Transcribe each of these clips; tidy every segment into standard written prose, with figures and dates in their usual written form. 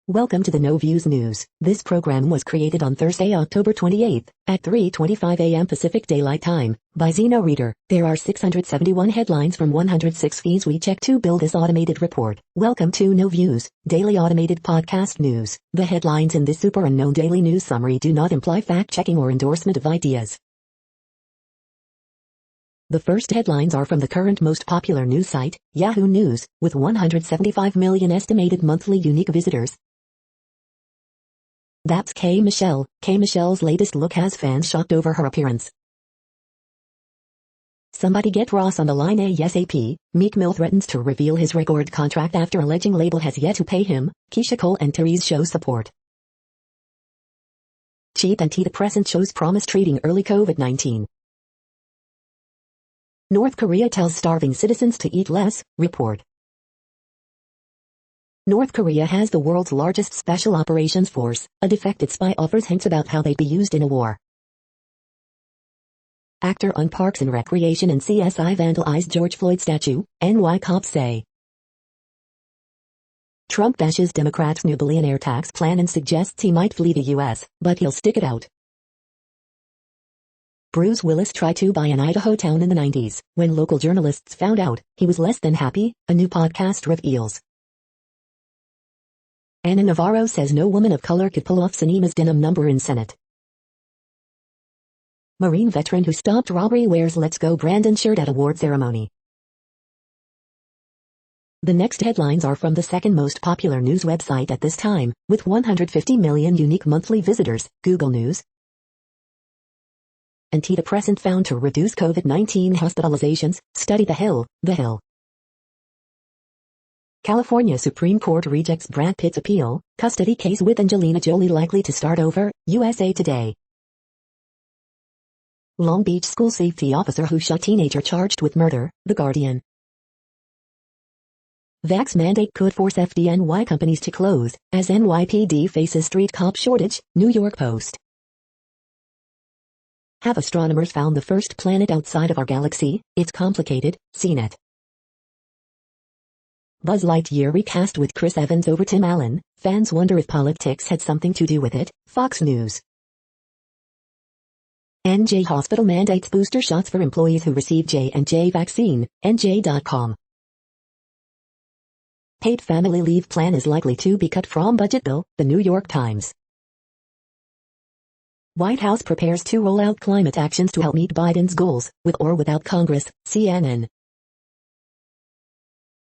Welcome to the No Views News. This program was created on Thursday, October 28th, at 3:25 a.m. Pacific Daylight Time, by Zeno Reader. There are 671 headlines from 106 feeds we check to build this automated report. Welcome to No Views, daily automated podcast news. The headlines in this super unknown daily news summary do not imply fact-checking or endorsement of ideas. The first headlines are from the current most popular news site, Yahoo News, with 175 million estimated monthly unique visitors. That's K. Michelle. K. Michelle's latest look has fans shocked over her appearance. Somebody get Ross on the line ASAP. Meek Mill threatens to reveal his record contract after alleging label has yet to pay him. Keisha Cole and Therese show support. Cheap antidepressant shows promise treating early COVID-19. North Korea tells starving citizens to eat less, report. North Korea has the world's largest special operations force. A defected spy offers hints about how they'd be used in a war. Actor on Parks and Recreation and CSI vandalized George Floyd statue, NY cops say. Trump bashes Democrats' new billionaire tax plan and suggests he might flee the U.S., but he'll stick it out. Bruce Willis tried to buy an Idaho town in the 90s. When local journalists found out, he was less than happy, a new podcast reveals. Ana Navarro says no woman of color could pull off Sinema's denim number in Senate. Marine veteran who stopped robbery wears Let's Go Brandon shirt at award ceremony. The next headlines are from the second most popular news website at this time, with 150 million unique monthly visitors, Google News. Antidepressant found to reduce COVID-19 hospitalizations, study The Hill. California Supreme Court rejects Brad Pitt's appeal, custody case with Angelina Jolie likely to start over, USA Today. Long Beach school safety officer who shot teenager charged with murder, The Guardian. Vax mandate could force FDNY companies to close, as NYPD faces street cop shortage, New York Post. Have astronomers found the first planet outside of our galaxy? It's complicated, CNET. Buzz Lightyear recast with Chris Evans over Tim Allen. Fans wonder if politics had something to do with it. Fox News. NJ Hospital mandates booster shots for employees who receive J&J vaccine. NJ.com. Paid family leave plan is likely to be cut from budget bill. The New York Times. White House prepares to roll out climate actions to help meet Biden's goals, with or without Congress. CNN.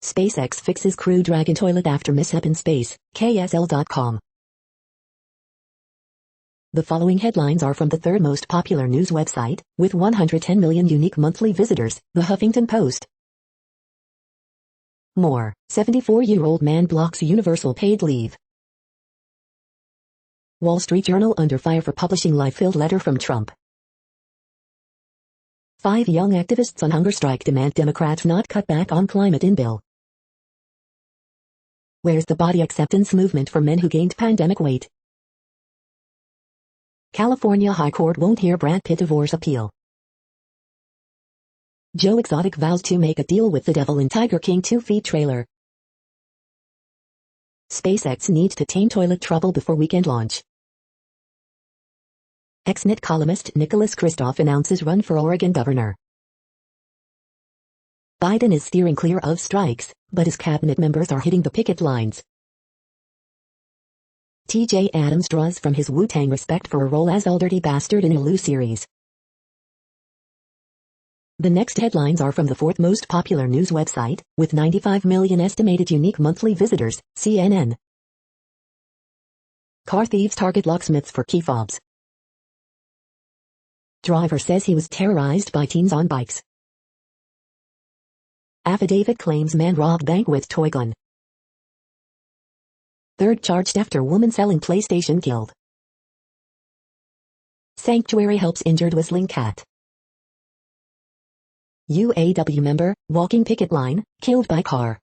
SpaceX fixes Crew Dragon toilet after mishap in space, KSL.com. The following headlines are from the third most popular news website, with 110 million unique monthly visitors, The Huffington Post. More, 74-year-old man blocks universal paid leave. Wall Street Journal under fire for publishing lie-filled letter from Trump. 5 young activists on hunger strike demand Democrats not cut back on climate in bill. Where's the body acceptance movement for men who gained pandemic weight? California High Court won't hear Brad Pitt divorce appeal. Joe Exotic vows to make a deal with the devil in Tiger King 2 feet trailer. SpaceX needs to tame toilet trouble before weekend launch. Ex-Net columnist Nicholas Kristof announces run for Oregon governor. Biden is steering clear of strikes, but his cabinet members are hitting the picket lines. TJ Adams draws from his Wu-Tang respect for a role as Old Dirty Bastard in Hulu series. The next headlines are from the fourth most popular news website, with 95 million estimated unique monthly visitors, CNN. Car thieves target locksmiths for key fobs. Driver says he was terrorized by teens on bikes. Affidavit claims man robbed bank with toy gun. Third charged after woman selling PlayStation killed. Sanctuary helps injured whistling cat. UAW member, walking picket line, killed by car.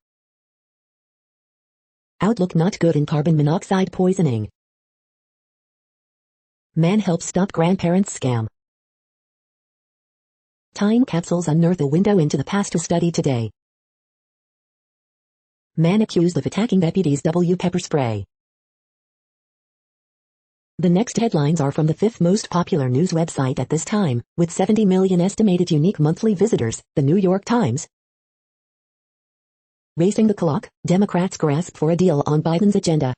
Outlook not good in carbon monoxide poisoning. Man helps stop grandparents scam. Time capsules unearth a window into the past to study today. Man accused of attacking deputies W pepper spray. The next headlines are from the fifth most popular news website at this time, with 70 million estimated unique monthly visitors, the New York Times. Racing the clock, Democrats grasp for a deal on Biden's agenda.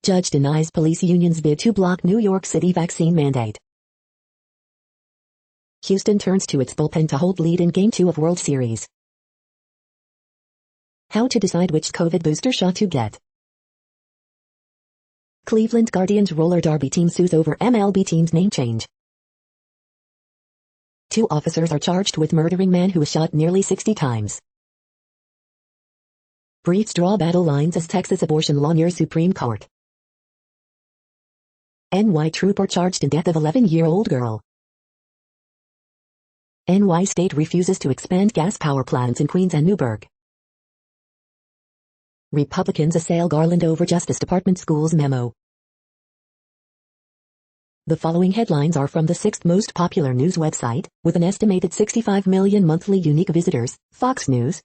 Judge denies police union's bid to block New York City vaccine mandate. Houston turns to its bullpen to hold lead in Game 2 of World Series. How to decide which COVID booster shot to get. Cleveland Guardians roller derby team sues over MLB team's name change. 2 officers are charged with murdering man who was shot nearly 60 times. Briefs draw battle lines as Texas abortion law nears Supreme Court. NY trooper charged in death of 11-year-old girl. NY state refuses to expand gas power plants in Queens and Newburgh. Republicans assail Garland over Justice Department school's memo. The following headlines are from the 6th most popular news website, with an estimated 65 million monthly unique visitors, Fox News.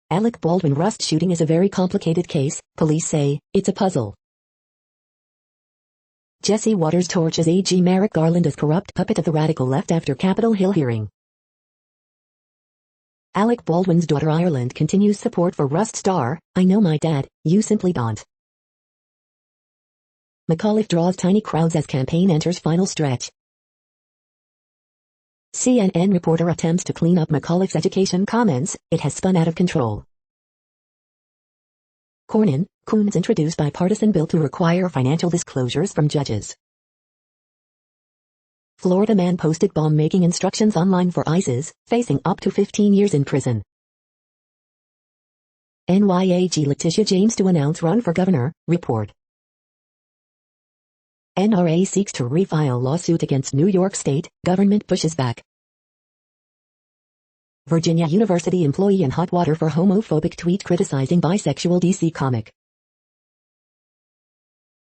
Alec Baldwin Rust shooting is a very complicated case, police say, it's a puzzle. Jesse Waters torches AG Merrick Garland as corrupt puppet of the radical left after Capitol Hill hearing. Alec Baldwin's daughter Ireland continues support for Rust star, I know my dad, you simply don't. McAuliffe draws tiny crowds as campaign enters final stretch. CNN reporter attempts to clean up McAuliffe's education comments, it has spun out of control. Coons introduced bipartisan bill to require financial disclosures from judges. Florida man posted bomb-making instructions online for ISIS, facing up to 15 years in prison. NYAG Letitia James to announce run for governor, report. NRA seeks to refile lawsuit against New York State, government pushes back. Virginia University employee in hot water for homophobic tweet criticizing bisexual DC comic.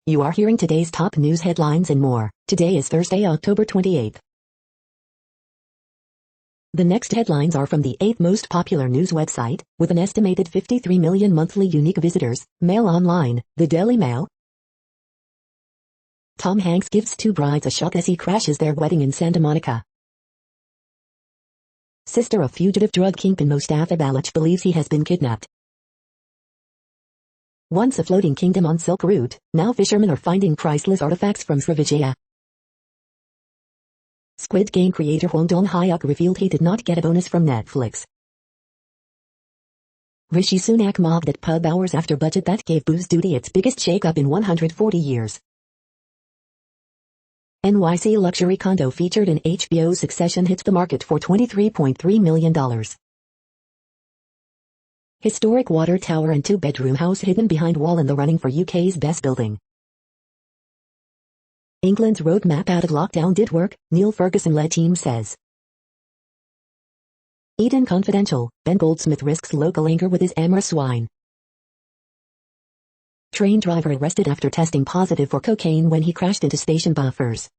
You are hearing today's top news headlines and more. Today is Thursday, October 28th. The next headlines are from the 8th most popular news website, with an estimated 53 million monthly unique visitors, Mail Online, the Daily Mail. Tom Hanks gives 2 brides a shock as he crashes their wedding in Santa Monica. Sister of fugitive drug kingpin Mostafa Baloch believes he has been kidnapped. Once a floating kingdom on Silk Route, now fishermen are finding priceless artifacts from Srivijaya. Squid Game creator Hwang Dong-hyuk revealed he did not get a bonus from Netflix. Rishi Sunak mobbed at pub hours after budget that gave booze duty its biggest shake-up in 140 years. NYC luxury condo featured in HBO's Succession hits the market for $23.3 million. Historic water tower and 2-bedroom house hidden behind wall in the running for UK's best building. England's roadmap out of lockdown did work, Neil Ferguson-led team says. Eden Confidential, Ben Goldsmith risks local anger with his Amber swine. Train driver arrested after testing positive for cocaine when he crashed into station buffers.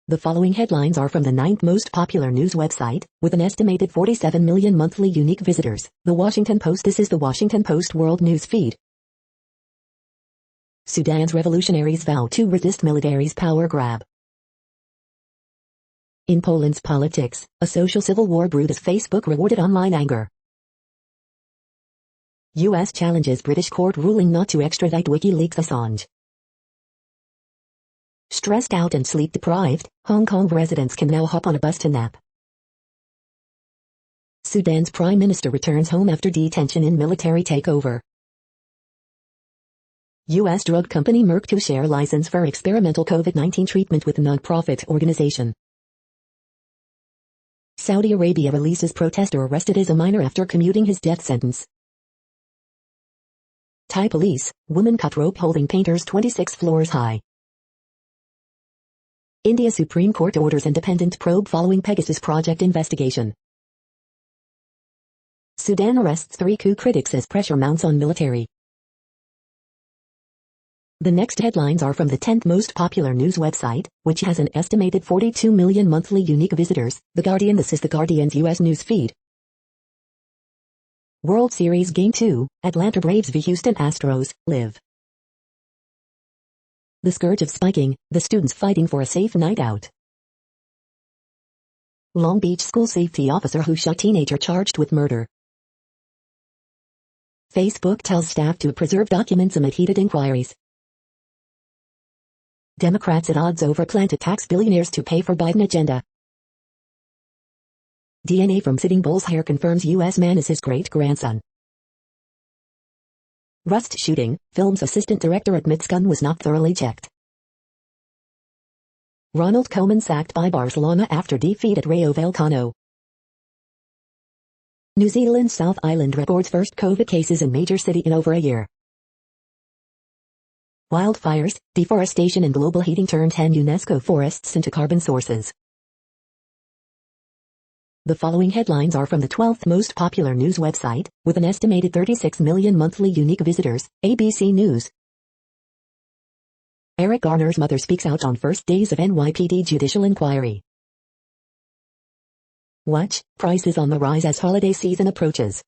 The following headlines are from the 9th most popular news website, with an estimated 47 million monthly unique visitors, The Washington Post. This is The Washington Post World News Feed. Sudan's revolutionaries vow to resist military's power grab. In Poland's politics, a social civil war brewed as Facebook rewarded online anger. U.S. challenges British court ruling not to extradite WikiLeaks Assange. Stressed out and sleep-deprived, Hong Kong residents can now hop on a bus to nap. Sudan's prime minister returns home after detention in military takeover. U.S. drug company Merck to share license for experimental COVID-19 treatment with non-profit organization. Saudi Arabia releases protester arrested as a minor after commuting his death sentence. Thai police, woman cut rope holding painters 26 floors high. India Supreme Court orders independent probe following Pegasus Project investigation. Sudan arrests 3 coup critics as pressure mounts on military. The next headlines are from the 10th most popular news website, which has an estimated 42 million monthly unique visitors, The Guardian. This is The Guardian's U.S. news feed. World Series Game 2, Atlanta Braves v Houston Astros, live. The scourge of spiking, the students fighting for a safe night out. Long Beach school safety officer who shot teenager charged with murder. Facebook tells staff to preserve documents amid heated inquiries. Democrats at odds over plan to tax billionaires to pay for Biden agenda. DNA from Sitting Bull's hair confirms U.S. man is his great-grandson. Rust shooting, film's assistant director admits gun was not thoroughly checked. Ronald Koeman sacked by Barcelona after defeat at Rayo Vallecano. New Zealand's South Island records first COVID cases in major city in over a year. Wildfires, deforestation and global heating turn 10 UNESCO forests into carbon sources. The following headlines are from the 12th most popular news website, with an estimated 36 million monthly unique visitors, ABC News. Eric Garner's mother speaks out on first days of NYPD judicial inquiry. Watch, prices on the rise as holiday season approaches.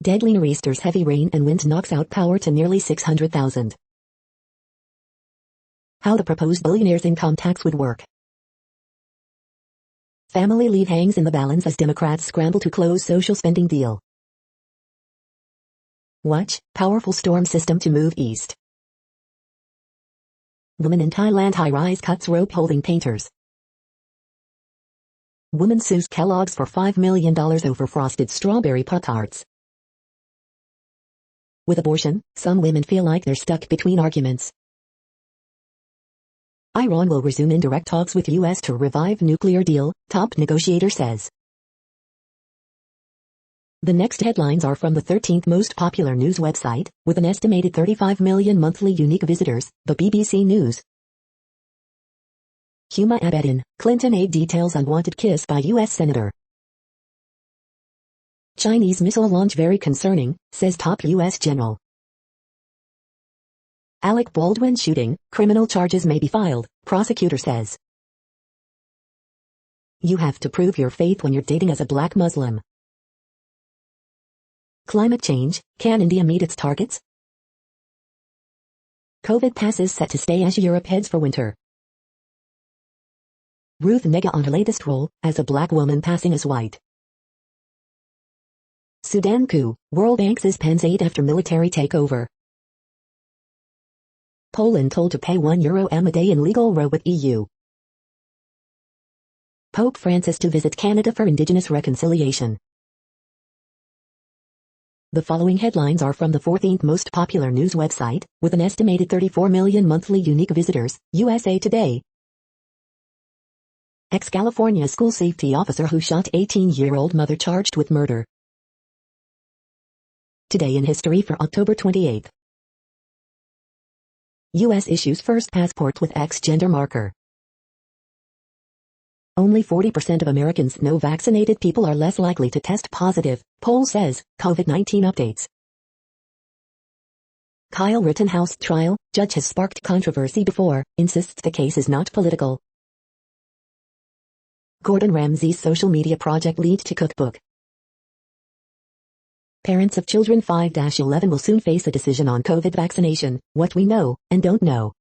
Deadly nor'easters, heavy rain and wind knocks out power to nearly 600,000. How the proposed billionaire's income tax would work. Family leave hangs in the balance as Democrats scramble to close social spending deal. Watch, powerful storm system to move east. Woman in Thailand high-rise cuts rope holding painters. Woman sues Kellogg's for $5 million over frosted strawberry Pop-Tarts. With abortion, some women feel like they're stuck between arguments. Iran will resume indirect talks with U.S. to revive nuclear deal, top negotiator says. The next headlines are from the 13th most popular news website, with an estimated 35 million monthly unique visitors, the BBC News. Huma Abedin, Clinton aide details unwanted kiss by U.S. Senator. Chinese missile launch very concerning, says top U.S. general. Alec Baldwin shooting, criminal charges may be filed, prosecutor says. You have to prove your faith when you're dating as a black Muslim. Climate change, can India meet its targets? COVID passes set to stay as Europe heads for winter. Ruth Negga on her latest role, as a black woman passing as white. Sudan coup, World Bank suspends aid after military takeover. Poland told to pay €1 a day in legal row with EU. Pope Francis to visit Canada for Indigenous reconciliation. The following headlines are from the 14th most popular news website, with an estimated 34 million monthly unique visitors, USA Today. Ex-California school safety officer who shot 18-year-old mother charged with murder. Today in history for October 28. U.S. issues first passport with X gender marker. Only 40% of Americans know vaccinated people are less likely to test positive, poll says. COVID-19 updates. Kyle Rittenhouse trial, judge has sparked controversy before, insists the case is not political. Gordon Ramsay's social media project lead to cookbook. Parents of children 5-11 will soon face a decision on COVID vaccination, what we know, and don't know.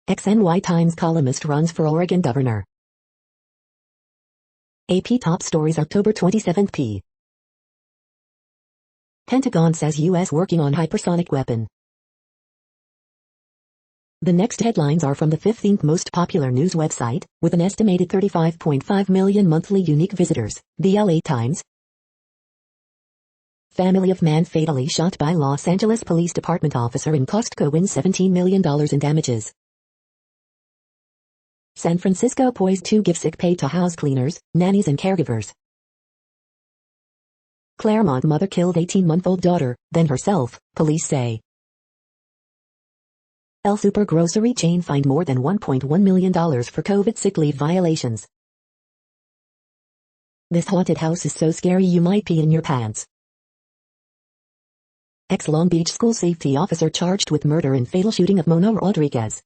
XNY Times columnist runs for Oregon governor. AP top stories October 27 p. Pentagon says U.S. working on hypersonic weapon. The next headlines are from the 15th most popular news website, with an estimated 35.5 million monthly unique visitors, the LA Times. Family of man fatally shot by Los Angeles Police Department officer in Costco wins $17 million in damages. San Francisco poised to give sick pay to house cleaners, nannies and caregivers. Claremont mother killed 18-month-old daughter, then herself, police say. El Super grocery chain fined more than $1.1 million for COVID sick leave violations. This haunted house is so scary you might pee in your pants. Ex-Long Beach school safety officer charged with murder in fatal shooting of Mona Rodriguez.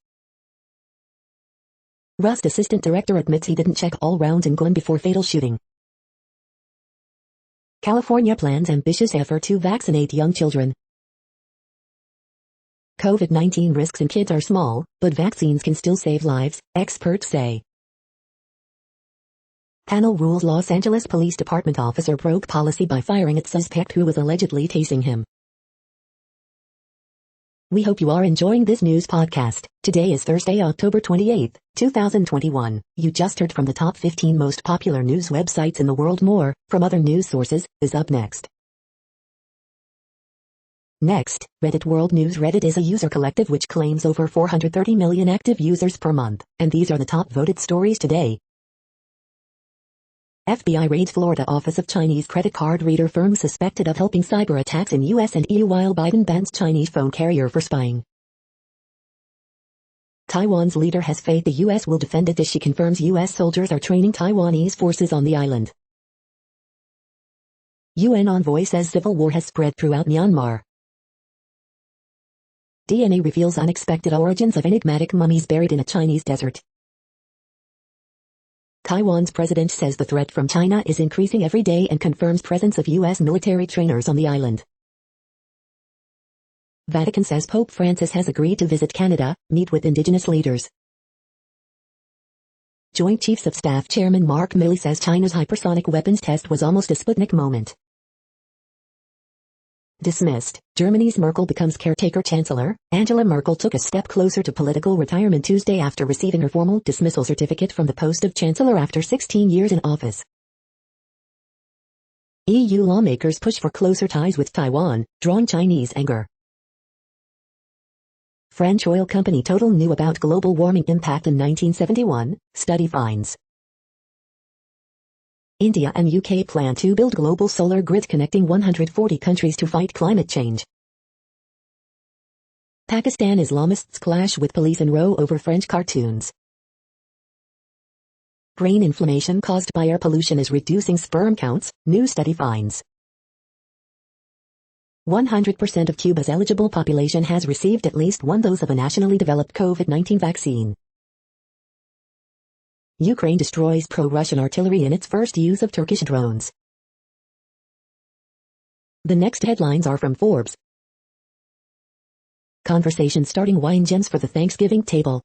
Rust assistant director admits he didn't check all rounds in gun before fatal shooting. California plans ambitious effort to vaccinate young children. COVID-19 risks in kids are small, but vaccines can still save lives, experts say. Panel rules Los Angeles Police Department officer broke policy by firing at suspect who was allegedly tasing him. We hope you are enjoying this news podcast. Today is Thursday, October 28, 2021. You just heard from the top 15 most popular news websites in the world. More, from other news sources, is up next. Next, Reddit World News. Reddit is a user collective which claims over 430 million active users per month, and these are the top voted stories today. FBI raids Florida office of Chinese credit card reader firm suspected of helping cyber attacks in US and EU while Biden bans Chinese phone carrier for spying. Taiwan's leader has faith the US will defend it as she confirms US soldiers are training Taiwanese forces on the island. UN envoy says civil war has spread throughout Myanmar. DNA reveals unexpected origins of enigmatic mummies buried in a Chinese desert. Taiwan's president says the threat from China is increasing every day and confirms presence of U.S. military trainers on the island. Vatican says Pope Francis has agreed to visit Canada, meet with indigenous leaders. Joint Chiefs of Staff Chairman Mark Milley says China's hypersonic weapons test was almost a Sputnik moment. Dismissed. Germany's Merkel becomes caretaker chancellor. Angela Merkel took a step closer to political retirement Tuesday after receiving her formal dismissal certificate from the post of chancellor after 16 years in office. EU lawmakers push for closer ties with Taiwan, drawing Chinese anger. French oil company Total knew about global warming impact in 1971, study finds. India and UK plan to build global solar grid connecting 140 countries to fight climate change. Pakistan Islamists clash with police in Row over French cartoons. Brain inflammation caused by air pollution is reducing sperm counts, new study finds. 100% of Cuba's eligible population has received at least one dose of a nationally developed COVID-19 vaccine. Ukraine destroys pro-Russian artillery in its first use of Turkish drones. The next headlines are from Forbes. Conversation starting wine gems for the Thanksgiving table.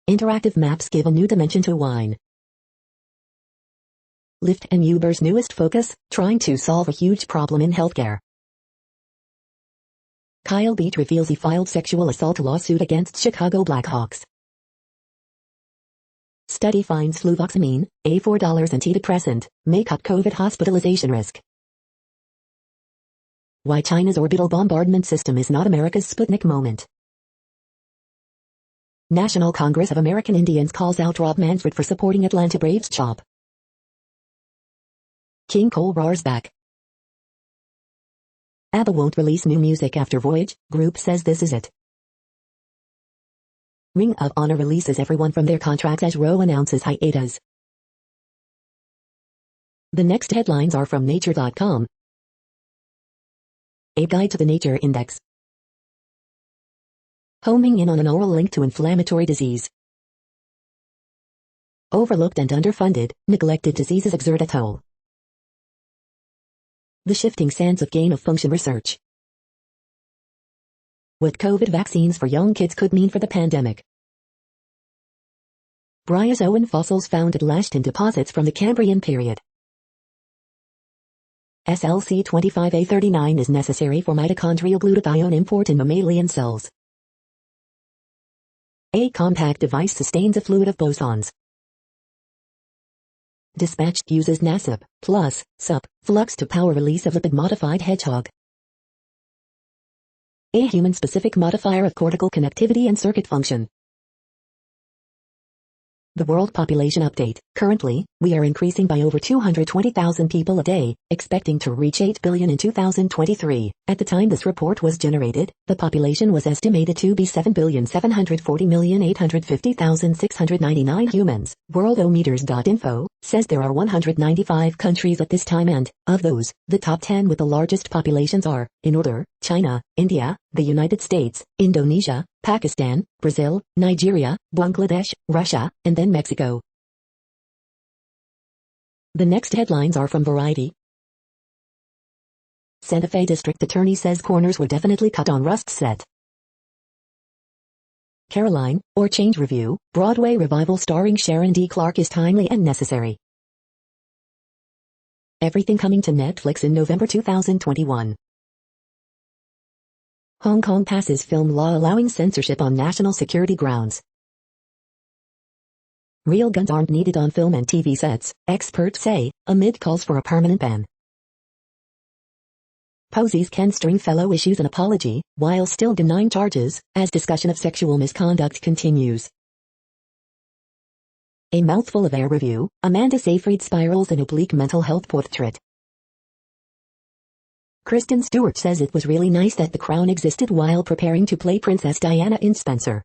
Interactive maps give a new dimension to wine. Lyft and Uber's newest focus, trying to solve a huge problem in healthcare. Kyle Beach reveals he filed sexual assault lawsuit against Chicago Blackhawks. Study finds fluvoxamine, a $4 antidepressant, may cut COVID hospitalization risk. Why China's orbital bombardment system is not America's Sputnik moment. National Congress of American Indians calls out Rob Manfred for supporting Atlanta Braves chop. King Cole roars back. ABBA won't release new music after Voyage, group says this is it. Ring of Honor releases everyone from their contracts as Roe announces hiatus. The next headlines are from Nature.com. A Guide to the Nature Index. Homing in on an oral link to inflammatory disease. Overlooked and underfunded, neglected diseases exert a toll. The shifting sands of gain-of-function research. What COVID vaccines for young kids could mean for the pandemic. Bryozoan fossils found at last in deposits from the Cambrian period. SLC25A39 is necessary for mitochondrial glutathione import in mammalian cells. A compact device sustains a fluid of bosons. Dispatched uses NASUP, plus, SUP, flux to power release of lipid-modified hedgehog. A human-specific modifier of cortical connectivity and circuit function. The World Population Update. Currently, we are increasing by over 220,000 people a day, expecting to reach 8 billion in 2023. At the time this report was generated, the population was estimated to be 7,740,850,699 humans. Worldometers.info says there are 195 countries at this time and, of those, the top 10 with the largest populations are, in order, China, India, the United States, Indonesia, Pakistan, Brazil, Nigeria, Bangladesh, Russia, and then Mexico. The next headlines are from Variety. Santa Fe District Attorney says corners were definitely cut on Rust set. Caroline, or Change Review, Broadway revival starring Sharon D. Clarke is timely and necessary. Everything coming to Netflix in November 2021. Hong Kong passes film law allowing censorship on national security grounds. Real guns aren't needed on film and TV sets, experts say, amid calls for a permanent ban. Posey's Ken Stringfellow issues an apology, while still denying charges, as discussion of sexual misconduct continues. A mouthful of air review, Amanda Seyfried spirals an oblique mental health portrait. Kristen Stewart says it was really nice that The Crown existed while preparing to play Princess Diana in Spencer.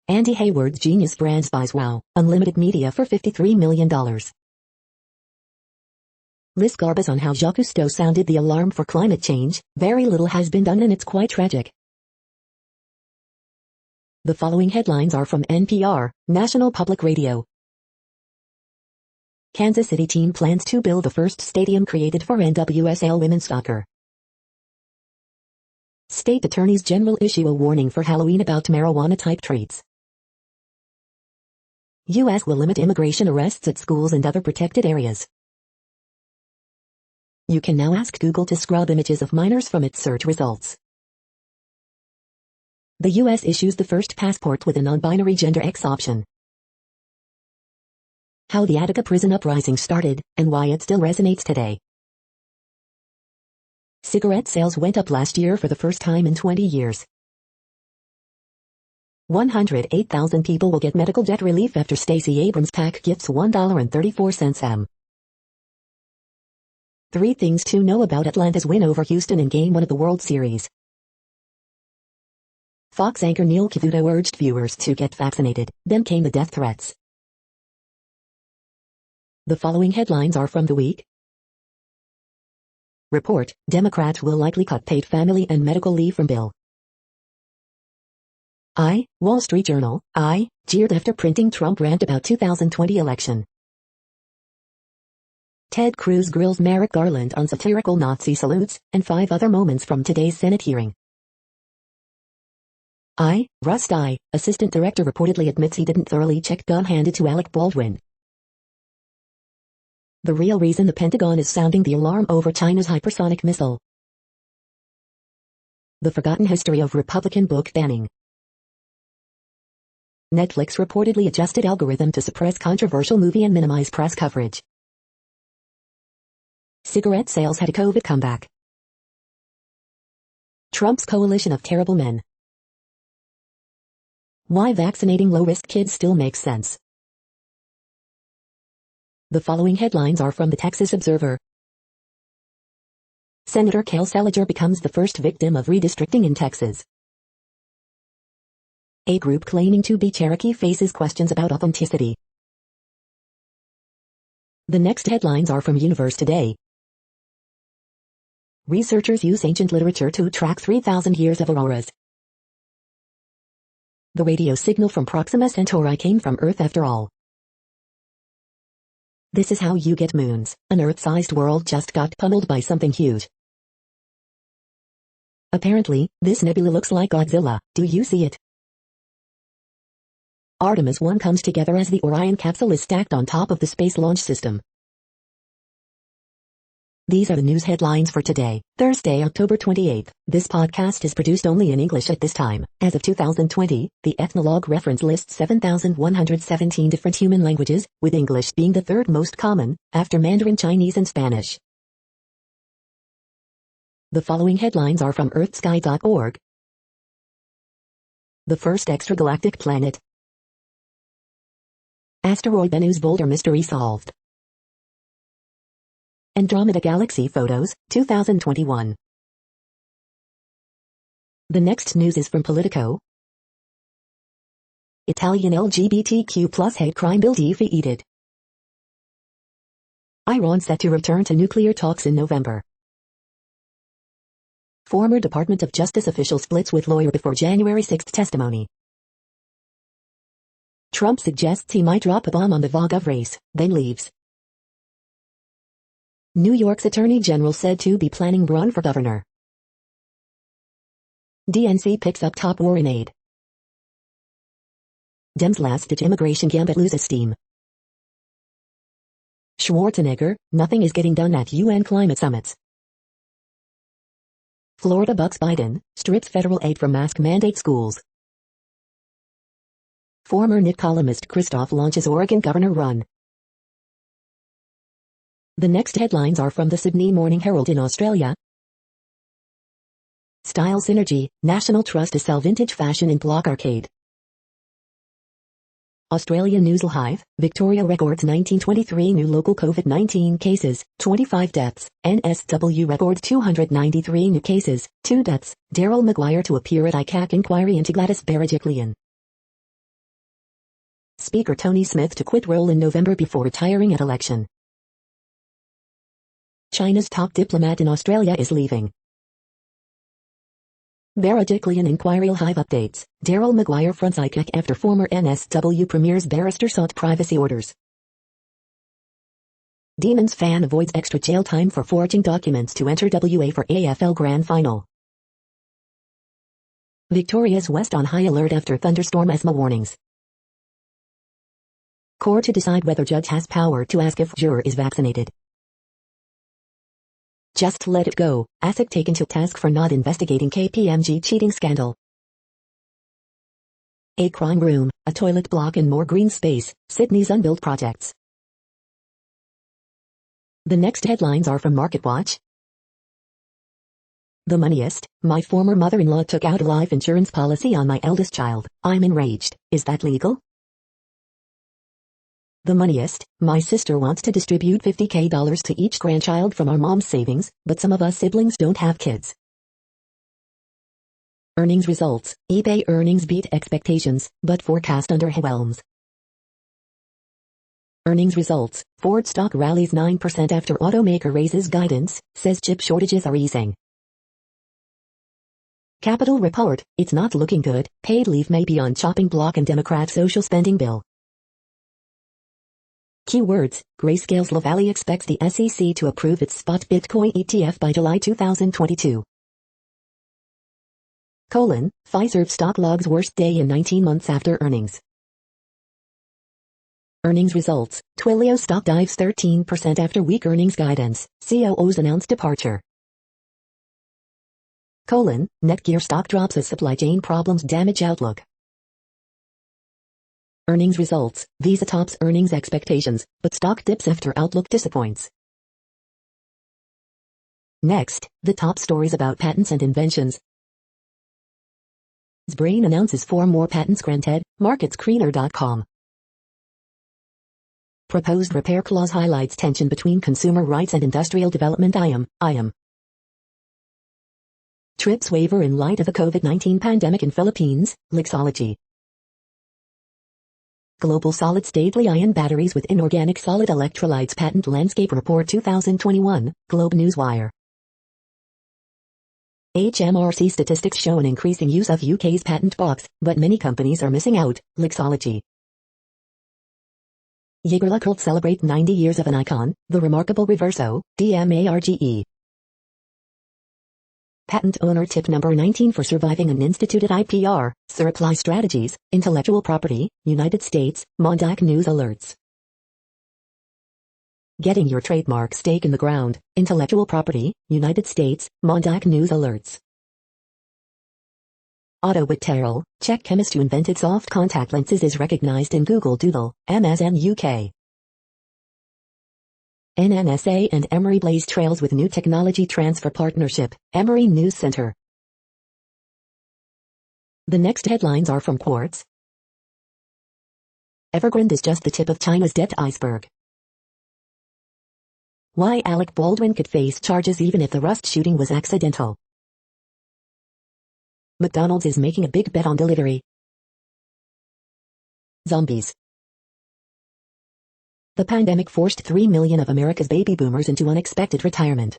Andy Hayward's Genius Brands buys Wow, Unlimited Media for $53 million. Liz Garbus on how Jacques Cousteau sounded the alarm for climate change. Very little has been done and it's quite tragic. The following headlines are from NPR, National Public Radio. Kansas City team plans to build the first stadium created for NWSL women's soccer. State attorneys general issue a warning for Halloween about marijuana-type treats. U.S. will limit immigration arrests at schools and other protected areas. You can now ask Google to scrub images of minors from its search results. The U.S. issues the first passport with a non-binary gender X option. How the Attica prison uprising started, and why it still resonates today. Cigarette sales went up last year for the first time in 20 years. 108,000 people will get medical debt relief after Stacey Abrams PAC gifts $1.34 M. 3 things to know about Atlanta's win over Houston in Game 1 of the World Series. Fox anchor Neil Cavuto urged viewers to get vaccinated, then came the death threats. The following headlines are from The Week. Report, Democrats will likely cut paid family and medical leave from bill. Wall Street Journal, jeered after printing Trump rant about 2020 election. Ted Cruz grills Merrick Garland on satirical Nazi salutes, and 5 other moments from today's Senate hearing. Rust assistant director reportedly admits he didn't thoroughly check gun handed to Alec Baldwin. The real reason the Pentagon is sounding the alarm over China's hypersonic missile. The forgotten history of Republican book banning. Netflix reportedly adjusted algorithm to suppress controversial movie and minimize press coverage. Cigarette sales had a COVID comeback. Trump's coalition of terrible men. Why vaccinating low-risk kids still makes sense. The following headlines are from the Texas Observer. Senator Cal Seliger becomes the first victim of redistricting in Texas. A group claiming to be Cherokee faces questions about authenticity. The next headlines are from Universe Today. Researchers use ancient literature to track 3,000 years of auroras. The radio signal from Proxima Centauri came from Earth after all. This is how you get moons. An Earth-sized world just got pummeled by something huge. Apparently, this nebula looks like Godzilla. Do you see it? Artemis 1 comes together as the Orion capsule is stacked on top of the Space Launch System. These are the news headlines for today, Thursday, October 28th. This podcast is produced only in English at this time. As of 2020, the Ethnologue reference lists 7,117 different human languages, with English being the 3rd most common, after Mandarin Chinese and Spanish. The following headlines are from earthsky.org. The first extragalactic planet. Asteroid Bennu's Boulder mystery solved. Andromeda Galaxy Photos, 2021. The next news is from Politico. Italian LGBTQ+ hate crime bill defeated. Iran set to return to nuclear talks in November. Former Department of Justice official splits with lawyer before January 6 testimony. Trump suggests he might drop a bomb on the Gov race, then leaves. New York's Attorney General said to be planning run for governor. DNC picks up top war in aid. Dems last-ditch immigration gambit loses steam. Schwarzenegger, nothing is getting done at UN climate summits. Florida bucks Biden, strips federal aid from mask mandate schools. Former Nick columnist Christoph launches Oregon governor run. The next headlines are from the Sydney Morning Herald in Australia. Style synergy, National Trust to sell vintage fashion in Block Arcade. Australian Newsel Hive, Victoria records 1923 new local COVID-19 cases, 25 deaths. NSW records 293 new cases, 2 deaths. Daryl Maguire to appear at ICAC inquiry into Gladys Berejiklian. Speaker Tony Smith to quit role in November before retiring at election. China's top diplomat in Australia is leaving. Berejiklian inquiry Hive updates. Daryl Maguire fronts ICAC after former NSW Premier's barrister sought privacy orders. Demons fan avoids extra jail time for forging documents to enter WA for AFL Grand Final. Victoria's West on high alert after thunderstorm asthma warnings. Court to decide whether judge has power to ask if juror is vaccinated. Just let it go, ASIC taken to task for not investigating KPMG cheating scandal. A crime room, a toilet block and more green space, Sydney's unbuilt projects. The next headlines are from MarketWatch. The Moneyest, my former mother-in-law took out a life insurance policy on my eldest child. I'm enraged. Is that legal? The Moneyest, my sister wants to distribute $50,000 to each grandchild from our mom's savings, but some of us siblings don't have kids. Earnings results, eBay earnings beat expectations, but forecast underwhelms. Earnings results, Ford stock rallies 9% after automaker raises guidance, says chip shortages are easing. Capital report, it's not looking good, paid leave may be on chopping block and Democrat social spending bill. Keywords, Grayscale's LaValle expects the SEC to approve its spot Bitcoin ETF by July 2022. Pfizer stock logs worst day in 19 months after earnings. Earnings results, Twilio stock dives 13% after weak earnings guidance, COO's announced departure. Netgear stock drops as supply chain problems damage outlook. Earnings results, Visa tops earnings expectations, but stock dips after outlook disappoints. Next, the top stories about patents and inventions. Brain announces 4 more patents granted, MarketScreener.com. Proposed repair clause highlights tension between consumer rights and industrial development. IAM. TRIPS waiver in light of the COVID-19 pandemic in Philippines, Lixology. Global solid-state Li-ion batteries with inorganic solid electrolytes patent landscape report 2021, Globe Newswire. HMRC statistics show an increasing use of UK's patent box, but many companies are missing out, Lixology. Jaeger-LeCoultre celebrate 90 years of an icon, the remarkable Reverso, DMARGE. Patent owner tip number 19 for surviving an instituted IPR, Surreply Strategies, Intellectual Property, United States, Mondac News alerts. Getting your trademark stake in the ground, Intellectual Property, United States, Mondac News alerts. Otto Whitterell, Czech chemist who invented soft contact lenses is recognized in Google Doodle, Amazon UK. NNSA and Emory blaze trails with new technology transfer partnership, Emory News Center. The next headlines are from Quartz. Evergrande is just the tip of China's debt iceberg. Why Alec Baldwin could face charges even if the Rust shooting was accidental. McDonald's is making a big bet on delivery. Zombies. The pandemic forced 3 million of America's baby boomers into unexpected retirement.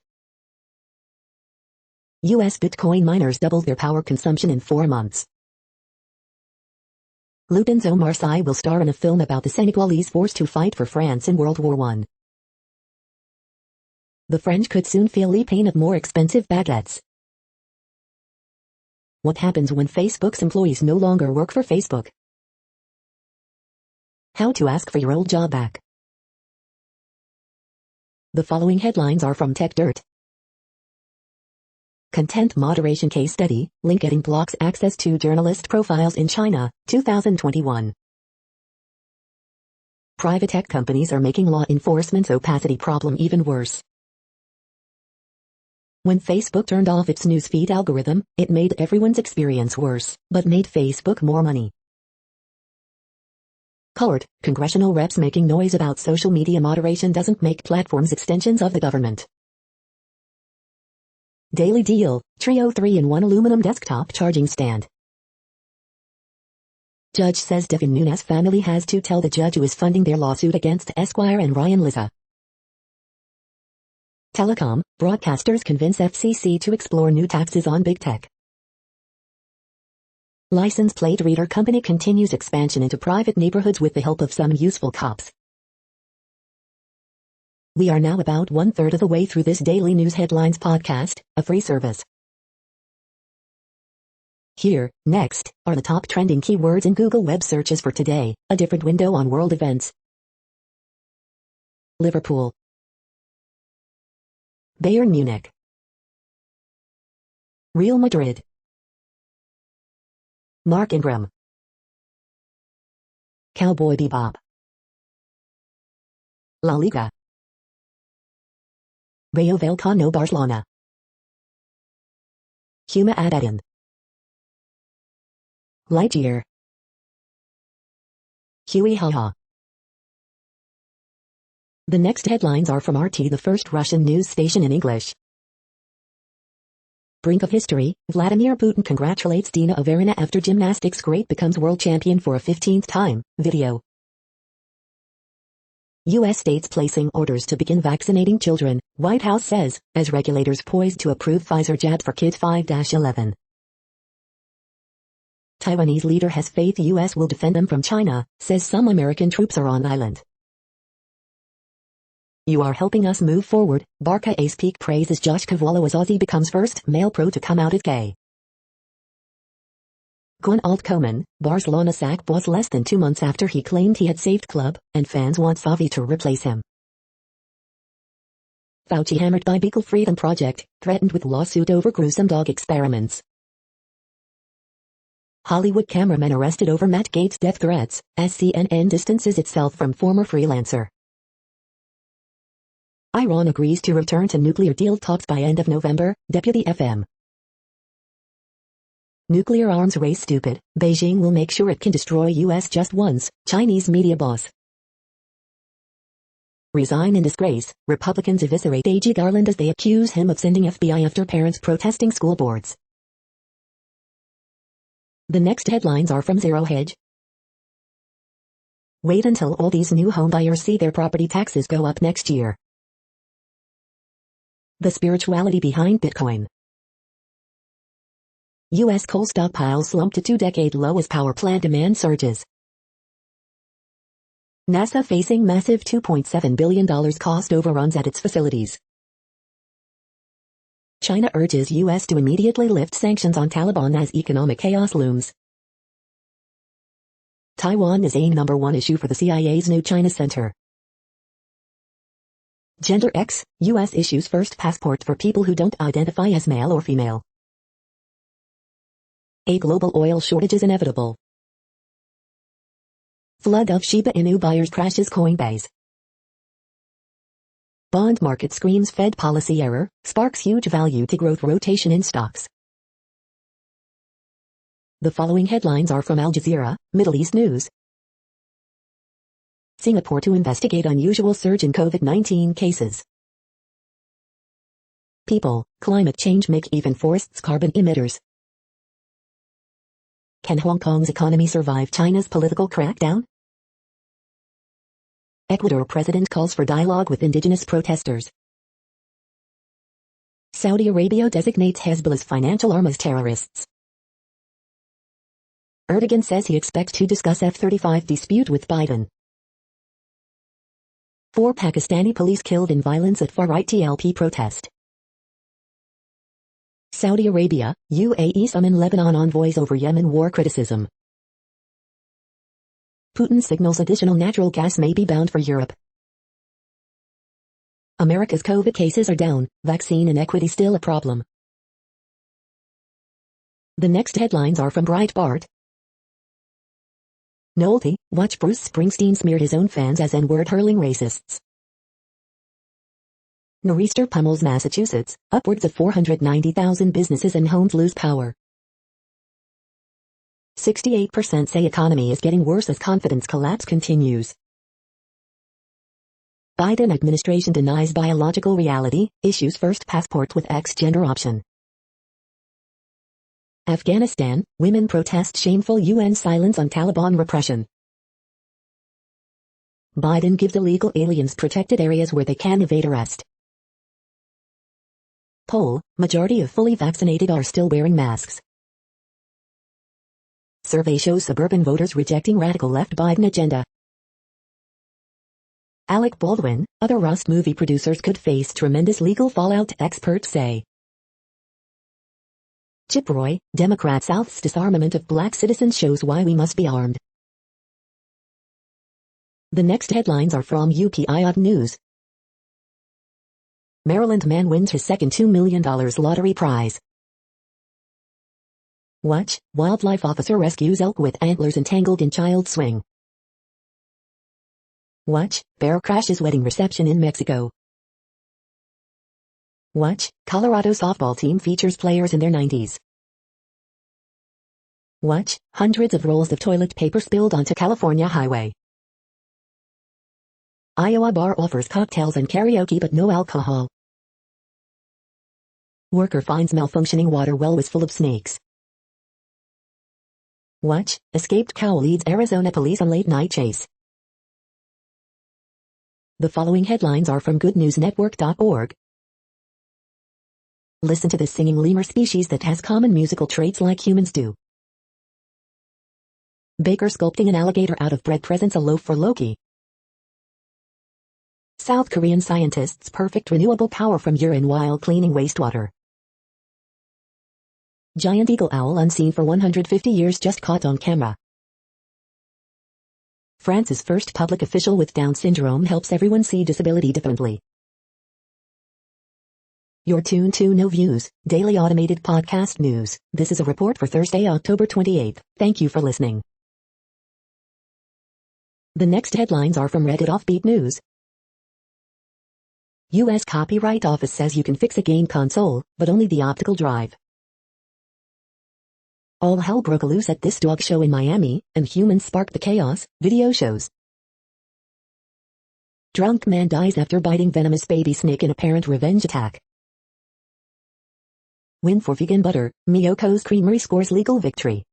U.S. Bitcoin miners doubled their power consumption in 4 months. Lupin's Omar Sy will star in a film about the Senegalese forced to fight for France in World War I. The French could soon feel the pain of more expensive baguettes. What happens when Facebook's employees no longer work for Facebook? How to ask for your old job back. The following headlines are from TechDirt. Content moderation case study, LinkedIn blocks access to journalist profiles in China, 2021. Private tech companies are making law enforcement's opacity problem even worse. When Facebook turned off its newsfeed algorithm, it made everyone's experience worse, but made Facebook more money. Court, congressional reps making noise about social media moderation doesn't make platforms extensions of the government. Daily deal, Trio 3-in-1 aluminum desktop charging stand. Judge says Devin Nunes family has to tell the judge who is funding their lawsuit against Esquire and Ryan Lizza. Telecom, broadcasters convince FCC to explore new taxes on big tech. License plate reader company continues expansion into private neighborhoods with the help of some useful cops. We are now about 1/3 of the way through this daily news headlines podcast, a free service. Here, next, are the top trending keywords in Google web searches for today, a different window on world events. Liverpool. Bayern Munich. Real Madrid. Mark Ingram. Cowboy Bebop. La Liga. Rayo Vallecano Barcelona. Huma Adadan. Lightyear. Huey Haha. The next headlines are from RT, the first Russian news station in English. Brink of history, Vladimir Putin congratulates Dina Averina after gymnastics great becomes world champion for a 15th time, video. U.S. states placing orders to begin vaccinating children, White House says, as regulators poised to approve Pfizer jabs for kids 5-11. Taiwanese leader has faith U.S. will defend them from China, says some American troops are on island. You are helping us move forward, Barca ace peak praises Josh Cavallo as Aussie becomes first male pro to come out as gay. Gwen Altkomen, Barcelona sack boss less than 2 months after he claimed he had saved club, and fans want Xavi to replace him. Fauci hammered by Beagle Freedom Project, threatened with lawsuit over gruesome dog experiments. Hollywood cameraman arrested over Matt Gaetz' death threats, as CNN distances itself from former freelancer. Iran agrees to return to nuclear deal talks by end of November, Deputy FM. Nuclear arms race stupid, Beijing will make sure it can destroy US just once, Chinese media boss. Resign in disgrace, Republicans eviscerate A.G. Garland as they accuse him of sending FBI after parents protesting school boards. The next headlines are from Zero Hedge. Wait until all these new home buyers see their property taxes go up next year. The spirituality behind Bitcoin. U.S. coal stockpiles slump to 2-decade low as power plant demand surges. NASA facing massive $2.7 billion cost overruns at its facilities. China urges U.S. to immediately lift sanctions on Taliban as economic chaos looms. Taiwan is a #1 issue for the CIA's new China Center. Gender X, U.S. issues first passport for people who don't identify as male or female. A global oil shortage is inevitable. Flood of Shiba Inu buyers crashes Coinbase. Bond market screams Fed policy error, sparks huge value to growth rotation in stocks. The following headlines are from Al Jazeera, Middle East News. Singapore to investigate unusual surge in COVID-19 cases. People, climate change make even forests carbon emitters. Can Hong Kong's economy survive China's political crackdown? Ecuador president calls for dialogue with indigenous protesters. Saudi Arabia designates Hezbollah's financial arm as terrorists. Erdogan says he expects to discuss F-35 dispute with Biden. 4 Pakistani police killed in violence at far-right TLP protest. Saudi Arabia, UAE summon Lebanon envoys over Yemen war criticism. Putin signals additional natural gas may be bound for Europe. America's COVID cases are down, vaccine inequity still a problem. The next headlines are from Breitbart. Nolte, watch Bruce Springsteen smeared his own fans as N-word hurling racists. Nor'easter pummels Massachusetts, upwards of 490,000 businesses and homes lose power. 68% say economy is getting worse as confidence collapse continues. Biden administration denies biological reality, issues first passport with X-gender option. Afghanistan, women protest shameful UN silence on Taliban repression. Biden gives illegal aliens protected areas where they can evade arrest. Poll, majority of fully vaccinated are still wearing masks. Survey shows suburban voters rejecting radical left Biden agenda. Alec Baldwin, other Rust movie producers could face tremendous legal fallout, experts say. Chip Roy, Democrat South's disarmament of black citizens shows why we must be armed. The next headlines are from UPI News. Maryland man wins his second $2 million lottery prize. Watch, wildlife officer rescues elk with antlers entangled in child swing. Watch, bear crashes wedding reception in Mexico. Watch, Colorado softball team features players in their 90s. Watch, hundreds of rolls of toilet paper spilled onto California highway. Iowa bar offers cocktails and karaoke but no alcohol. Worker finds malfunctioning water well was full of snakes. Watch, escaped cow leads Arizona police on late night chase. The following headlines are from goodnewsnetwork.org. Listen to this singing lemur species that has common musical traits like humans do. Baker sculpting an alligator out of bread presents a loaf for Loki. South Korean scientists perfect renewable power from urine while cleaning wastewater. Giant eagle owl unseen for 150 years just caught on camera. France's first public official with Down syndrome helps everyone see disability differently. You're tuned to No Views, daily automated podcast news. This is a report for Thursday, October 28th. Thank you for listening. The next headlines are from Reddit Offbeat News. U.S. Copyright Office says you can fix a game console, but only the optical drive. All hell broke loose at this dog show in Miami, and humans sparked the chaos, video shows. Drunk man dies after biting venomous baby snake in apparent revenge attack. Win for vegan butter, Miyoko's Creamery scores legal victory.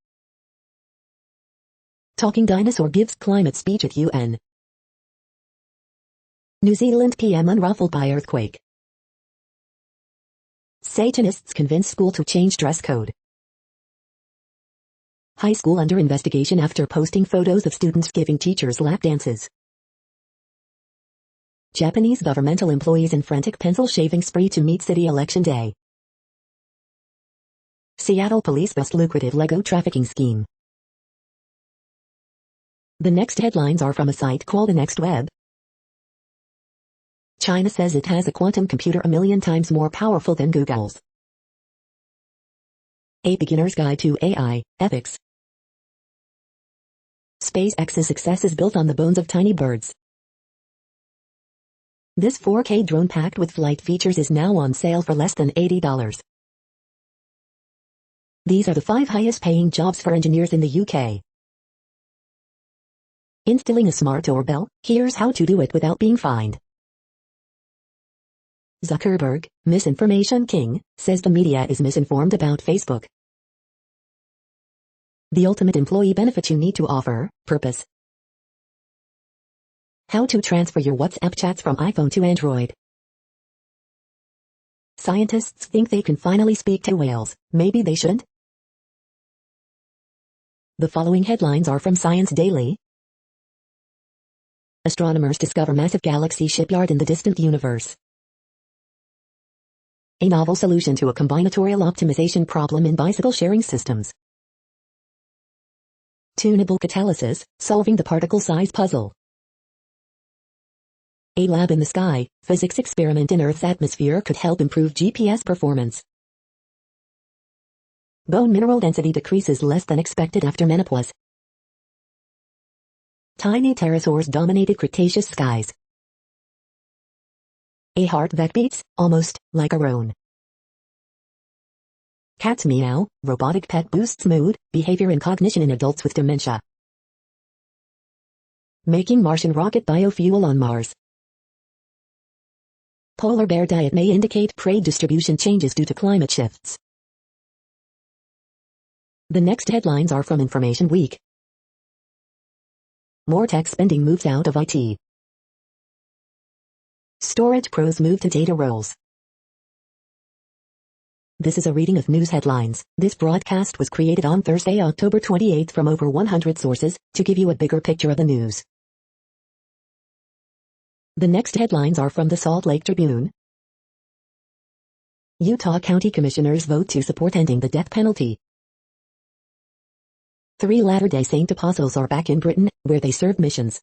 Talking dinosaur gives climate speech at UN. New Zealand PM unruffled by earthquake. Satanists convince school to change dress code. High school under investigation after posting photos of students giving teachers lap dances. Japanese governmental employees in frantic pencil shaving spree to meet city election day. Seattle police bust lucrative Lego trafficking scheme. The next headlines are from a site called The Next Web. China says it has a quantum computer 1,000,000 times more powerful than Google's. A beginner's guide to AI, ethics. SpaceX's success is built on the bones of tiny birds. This 4K drone packed with flight features is now on sale for less than $80. These are the 5 highest paying jobs for engineers in the UK. Installing a smart doorbell, here's how to do it without being fined. Zuckerberg, misinformation king, says the media is misinformed about Facebook. The ultimate employee benefit you need to offer, purpose. How to transfer your WhatsApp chats from iPhone to Android. Scientists think they can finally speak to whales, maybe they shouldn't? The following headlines are from Science Daily. Astronomers discover massive galaxy shipyard in the distant universe. A novel solution to a combinatorial optimization problem in bicycle sharing systems. Tunable catalysis, solving the particle size puzzle. A lab in the sky, physics experiment in Earth's atmosphere could help improve GPS performance. Bone mineral density decreases less than expected after menopause. Tiny pterosaurs dominated Cretaceous skies. A heart that beats, almost, like our own. Cat's meow, robotic pet boosts mood, behavior and cognition in adults with dementia. Making Martian rocket biofuel on Mars. Polar bear diet may indicate prey distribution changes due to climate shifts. The next headlines are from Information Week. More tech spending moves out of IT. Storage pros move to data roles. This is a reading of news headlines. This broadcast was created on Thursday, October 28 from over 100 sources, to give you a bigger picture of the news. The next headlines are from the Salt Lake Tribune. Utah County Commissioners vote to support ending the death penalty. 3 Latter-day Saint apostles are back in Britain, where they serve missions.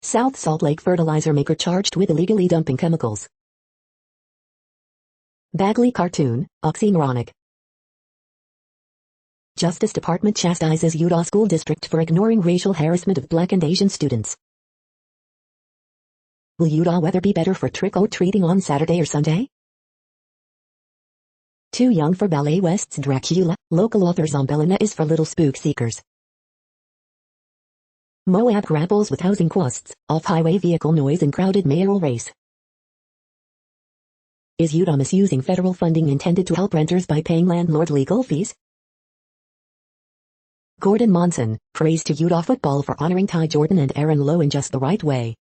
South Salt Lake fertilizer maker charged with illegally dumping chemicals. Bagley cartoon, oxymoronic. Justice Department chastises Utah School District for ignoring racial harassment of Black and Asian students. Will Utah weather be better for trick-or-treating on Saturday or Sunday? Too young for Ballet West's Dracula, local author Zombellina is for little spook seekers. Moab grapples with housing costs, off-highway vehicle noise and crowded mayoral race. Is Utah misusing federal funding intended to help renters by paying landlord legal fees? Gordon Monson, praise to Utah football for honoring Ty Jordan and Aaron Lowe in just the right way.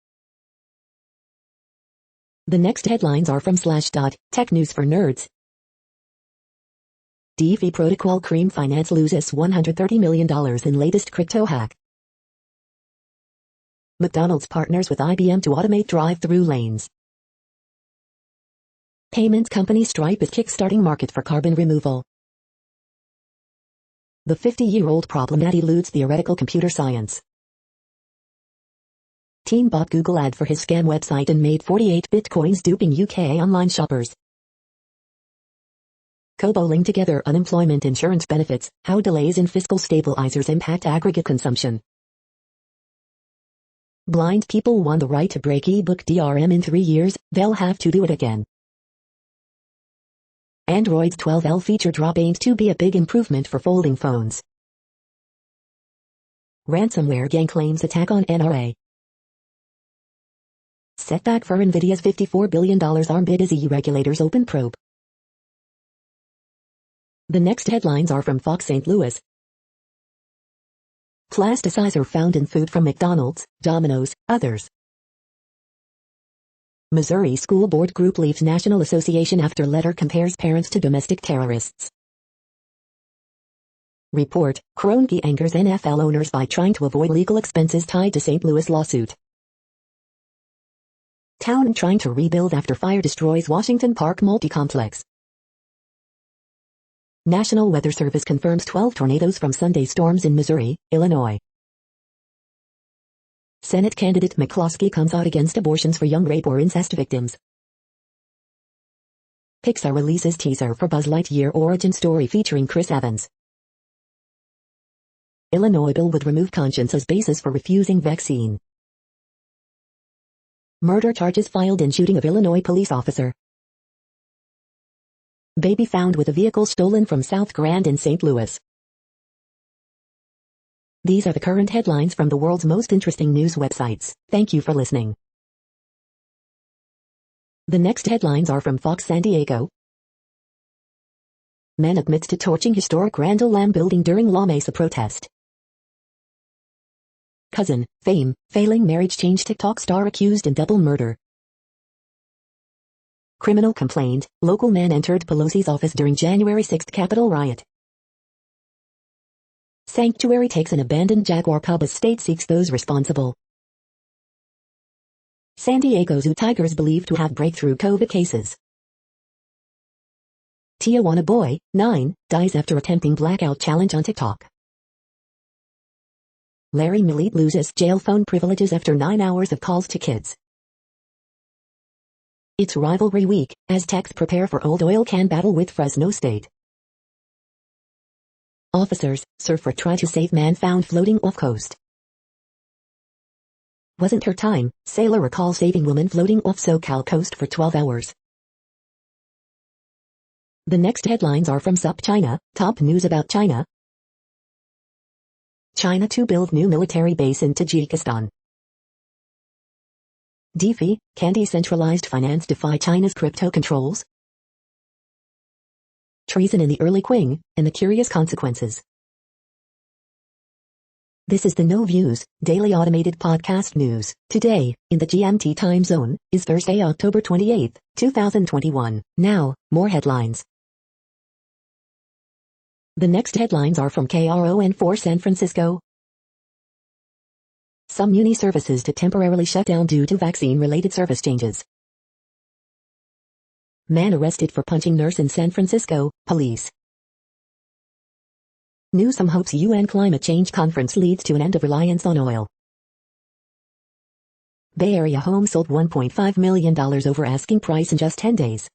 The next headlines are from Slashdot, tech news for nerds. DeFi protocol Cream Finance loses $130 million in latest crypto hack. McDonald's partners with IBM to automate drive-through lanes. Payments company Stripe is kickstarting market for carbon removal. The 50-year-old problem that eludes theoretical computer science. Teen bought Google ad for his scam website and made 48 bitcoins duping UK online shoppers. Cobbling together unemployment insurance benefits, how delays in fiscal stabilizers impact aggregate consumption. Blind people won the right to break ebook DRM in 3 years, they'll have to do it again. Android's 12L feature drop aimed to be a big improvement for folding phones. Ransomware gang claims attack on NRA. Setback for Nvidia's $54 billion ARM bid as EU regulators open probe. The next headlines are from Fox St. Louis. Plasticizer found in food from McDonald's, Domino's, others. Missouri School Board Group leaves National Association after letter compares parents to domestic terrorists. Report, Kroenke angers NFL owners by trying to avoid legal expenses tied to St. Louis lawsuit. Town trying to rebuild after fire destroys Washington Park multi-complex. National Weather Service confirms 12 tornadoes from Sunday storms in Missouri, Illinois. Senate candidate McCloskey comes out against abortions for young rape or incest victims. Pixar releases teaser for Buzz Lightyear origin story featuring Chris Evans. Illinois bill would remove conscience as basis for refusing vaccine. Murder charges filed in shooting of Illinois police officer. Baby found with a vehicle stolen from South Grand in St. Louis. These are the current headlines from the world's most interesting news websites. Thank you for listening. The next headlines are from Fox San Diego. Man admits to torching historic Randall Lamb building during La Mesa protest. Cousin, fame, failing marriage change TikTok star accused in double murder. Criminal complained, local man entered Pelosi's office during January 6 Capitol riot. Sanctuary takes an abandoned Jaguar pub as state seeks those responsible. San Diego Zoo tigers believed to have breakthrough COVID cases. Tijuana boy, 9, dies after attempting blackout challenge on TikTok. Larry Millet loses jail phone privileges after 9 hours of calls to kids. It's rivalry week, Aztecs prepare for old oil can battle with Fresno State. Officers, surfer try to save man found floating off coast. Wasn't her time, sailor recalls saving woman floating off SoCal coast for 12 hours. The next headlines are from SupChina, top news about China. China to build new military base in Tajikistan. DeFi, can decentralized finance defy China's crypto controls? Treason in the early Qing, and the curious consequences. This is the No Views, daily automated podcast news. Today, in the GMT time zone, is Thursday, October 28, 2021. Now, more headlines. The next headlines are from KRON4 San Francisco. Some uni services to temporarily shut down due to vaccine-related service changes. Man arrested for punching nurse in San Francisco, police. Newsom hopes UN climate change conference leads to an end of reliance on oil. Bay Area home sold $1.5 million over asking price in just 10 days.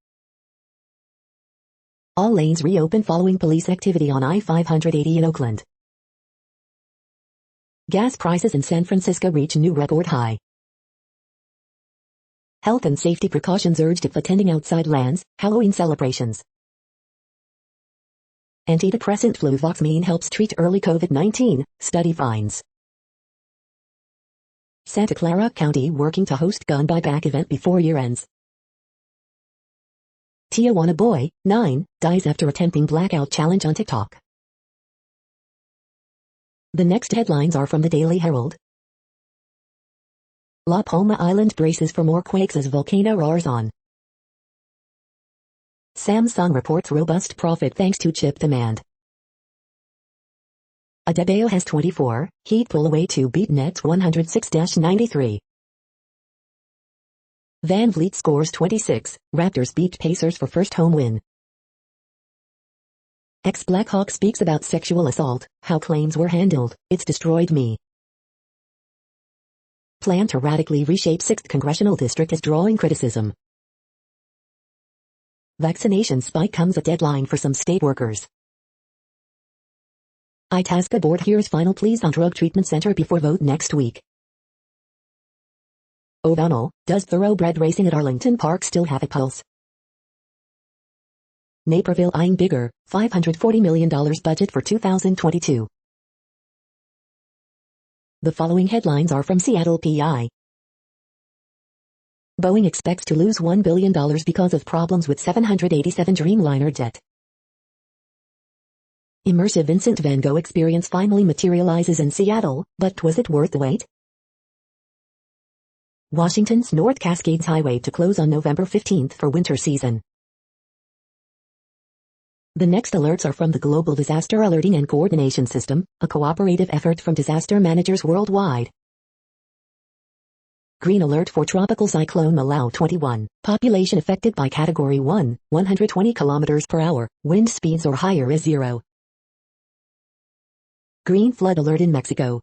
All lanes reopen following police activity on I-580 in Oakland. Gas prices in San Francisco reach new record high. Health and safety precautions urged if attending outside lands, Halloween celebrations. Antidepressant fluvoxamine helps treat early COVID-19, study finds. Santa Clara County working to host gun buyback event before year ends. Tijuana boy, 9, dies after attempting blackout challenge on TikTok. The next headlines are from the Daily Herald. La Palma Island braces for more quakes as volcano roars on. Samsung reports robust profit thanks to chip demand. Adebayo has 24, Heat pull away to beat Nets 106-93. Van Vliet scores 26, Raptors beat Pacers for first home win. Ex-Blackhawk speaks about sexual assault, how claims were handled, it's destroyed me. Plan to radically reshape 6th Congressional District is drawing criticism. Vaccination spike comes a deadline for some state workers. Itasca board hears final pleas on drug treatment center before vote next week. O'Donnell, does thoroughbred racing at Arlington Park still have a pulse? Naperville eyeing bigger, $540 million budget for 2022. The following headlines are from Seattle PI. Boeing expects to lose $1 billion because of problems with 787 Dreamliner jet. Immersive Vincent van Gogh experience finally materializes in Seattle, but was it worth the wait? Washington's North Cascades Highway to close on November 15 for winter season. The next alerts are from the Global Disaster Alerting and Coordination System, a cooperative effort from disaster managers worldwide. Green alert for Tropical Cyclone Malau 21, population affected by Category 1, 120 km per hour, wind speeds or higher is 0. Green flood alert in Mexico.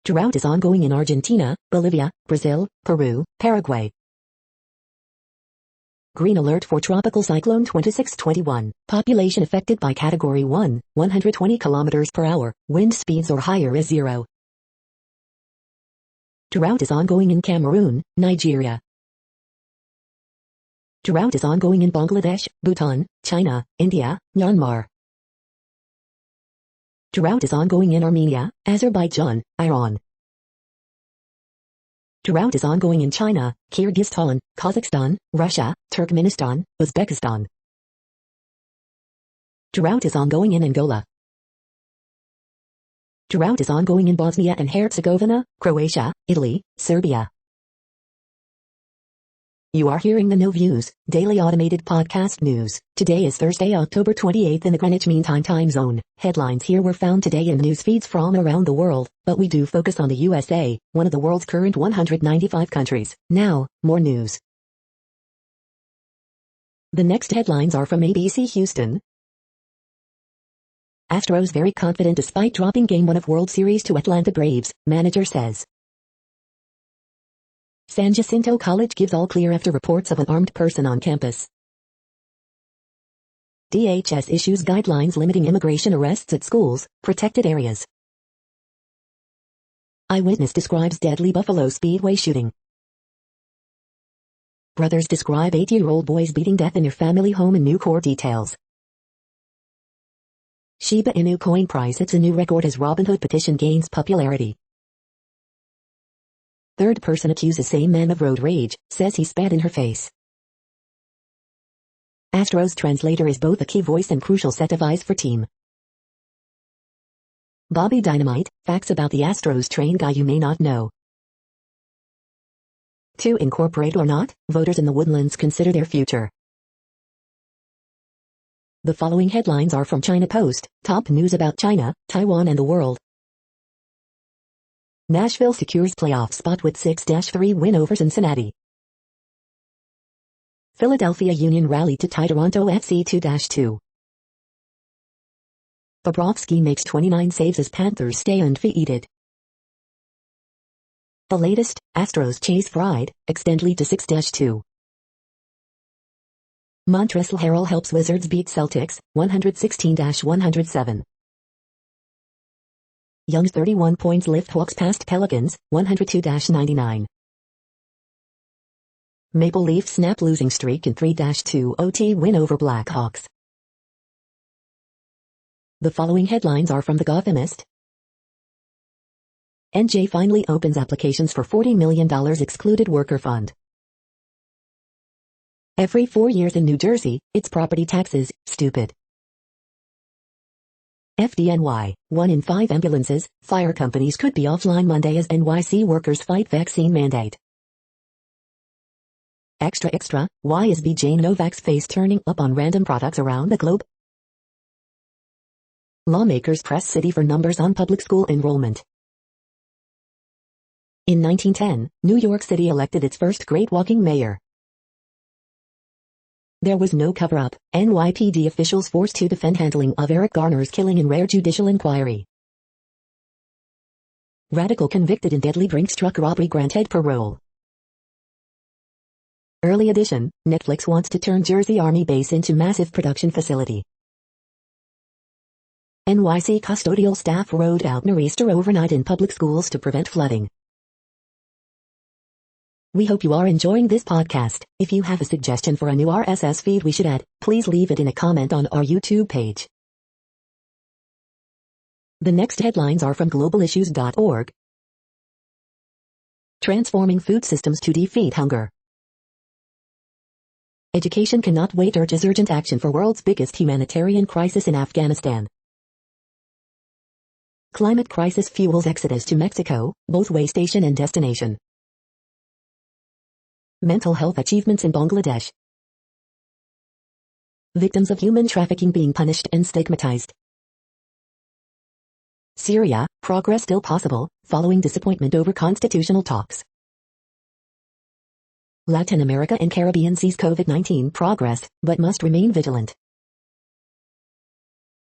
Drought is ongoing in Argentina, Bolivia, Brazil, Peru, Paraguay. Green alert for Tropical Cyclone 2621, population affected by Category 1, 120 km per hour, wind speeds or higher is 0. Drought is ongoing in Cameroon, Nigeria. Drought is ongoing in Bangladesh, Bhutan, China, India, Myanmar. Drought is ongoing in Armenia, Azerbaijan, Iran. Drought is ongoing in China, Kyrgyzstan, Kazakhstan, Russia, Turkmenistan, Uzbekistan. Drought is ongoing in Angola. Drought is ongoing in Bosnia and Herzegovina, Croatia, Italy, Serbia. You are hearing the No Views, daily automated podcast news. Today is Thursday, October 28th in the Greenwich Mean Time zone. Headlines here were found today in news feeds from around the world, but we do focus on the USA, one of the world's current 195 countries. Now, more news. The next headlines are from ABC Houston. Astros very confident despite dropping Game 1 of World Series to Atlanta Braves, manager says. San Jacinto College gives all clear after reports of an armed person on campus. DHS issues guidelines limiting immigration arrests at schools, protected areas. Eyewitness describes deadly Buffalo Speedway shooting. Brothers describe 8-year-old boys beating death in their family home in new court details. Shiba Inu coin price hits a new record as Robinhood petition gains popularity. Third person accuses same man of road rage, says he spat in her face. Astros translator is both a key voice and crucial set of eyes for team. Bobby Dynamite, facts about the Astros train guy you may not know. To incorporate or not, voters in the Woodlands consider their future. The following headlines are from China Post, top news about China, Taiwan and the world. Nashville secures playoff spot with 6-3 win over Cincinnati. Philadelphia Union rally to tie Toronto FC 2-2. Bobrovsky makes 29 saves as Panthers stay undefeated. The latest, Astros chase Fried, extend lead to 6-2. Montrezl Harrell helps Wizards beat Celtics, 116-107. Young's 31 points lift Hawks past Pelicans, 102-99. Maple Leafs snap losing streak in 3-2 OT win over Blackhawks. The following headlines are from The Gothamist. NJ finally opens applications for $40 million excluded worker fund. Every 4 years in New Jersey, it's property taxes, stupid. FDNY, 1 in 5 ambulances, fire companies could be offline Monday as NYC workers fight vaccine mandate. Extra, why is BJ Novak's face turning up on random products around the globe? Lawmakers press city for numbers on public school enrollment. In 1910, New York City elected its first great walking mayor. There was no cover-up, NYPD officials forced to defend handling of Eric Garner's killing in rare judicial inquiry. Radical convicted in deadly Brinks truck robbery granted parole. Early edition, Netflix wants to turn Jersey Army base into massive production facility. NYC custodial staff rode out nor'easter overnight in public schools to prevent flooding. We hope you are enjoying this podcast. If you have a suggestion for a new RSS feed we should add, please leave it in a comment on our YouTube page. The next headlines are from globalissues.org. Transforming food systems to defeat hunger. Education cannot wait urges urgent action for world's biggest humanitarian crisis in Afghanistan. Climate crisis fuels exodus to Mexico, both way station and destination. Mental health achievements in Bangladesh. Victims of human trafficking being punished and stigmatized. Syria, progress still possible, following disappointment over constitutional talks. Latin America and Caribbean sees COVID-19 progress, but must remain vigilant.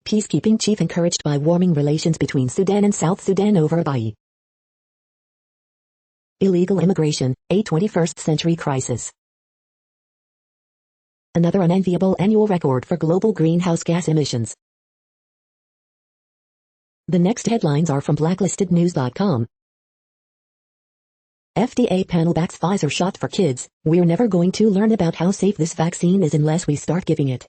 Peacekeeping chief encouraged by warming relations between Sudan and South Sudan over Abyei. Illegal immigration, a 21st century crisis. Another unenviable annual record for global greenhouse gas emissions. The next headlines are from blacklistednews.com. FDA panel backs Pfizer shot for kids. We're never going to learn about how safe this vaccine is unless we start giving it.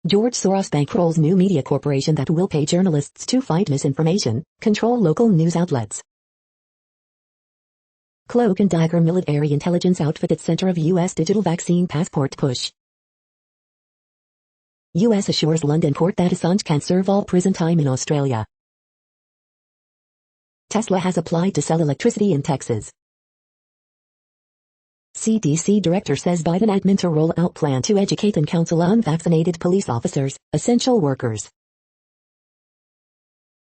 George Soros bankrolls new media corporation that will pay journalists to fight misinformation, control local news outlets. Cloak and Dagger military intelligence outfit at center of U.S. digital vaccine passport push. U.S. assures London court that Assange can serve all prison time in Australia. Tesla has applied to sell electricity in Texas. CDC director says Biden admin to roll out plan to educate and counsel unvaccinated police officers, essential workers.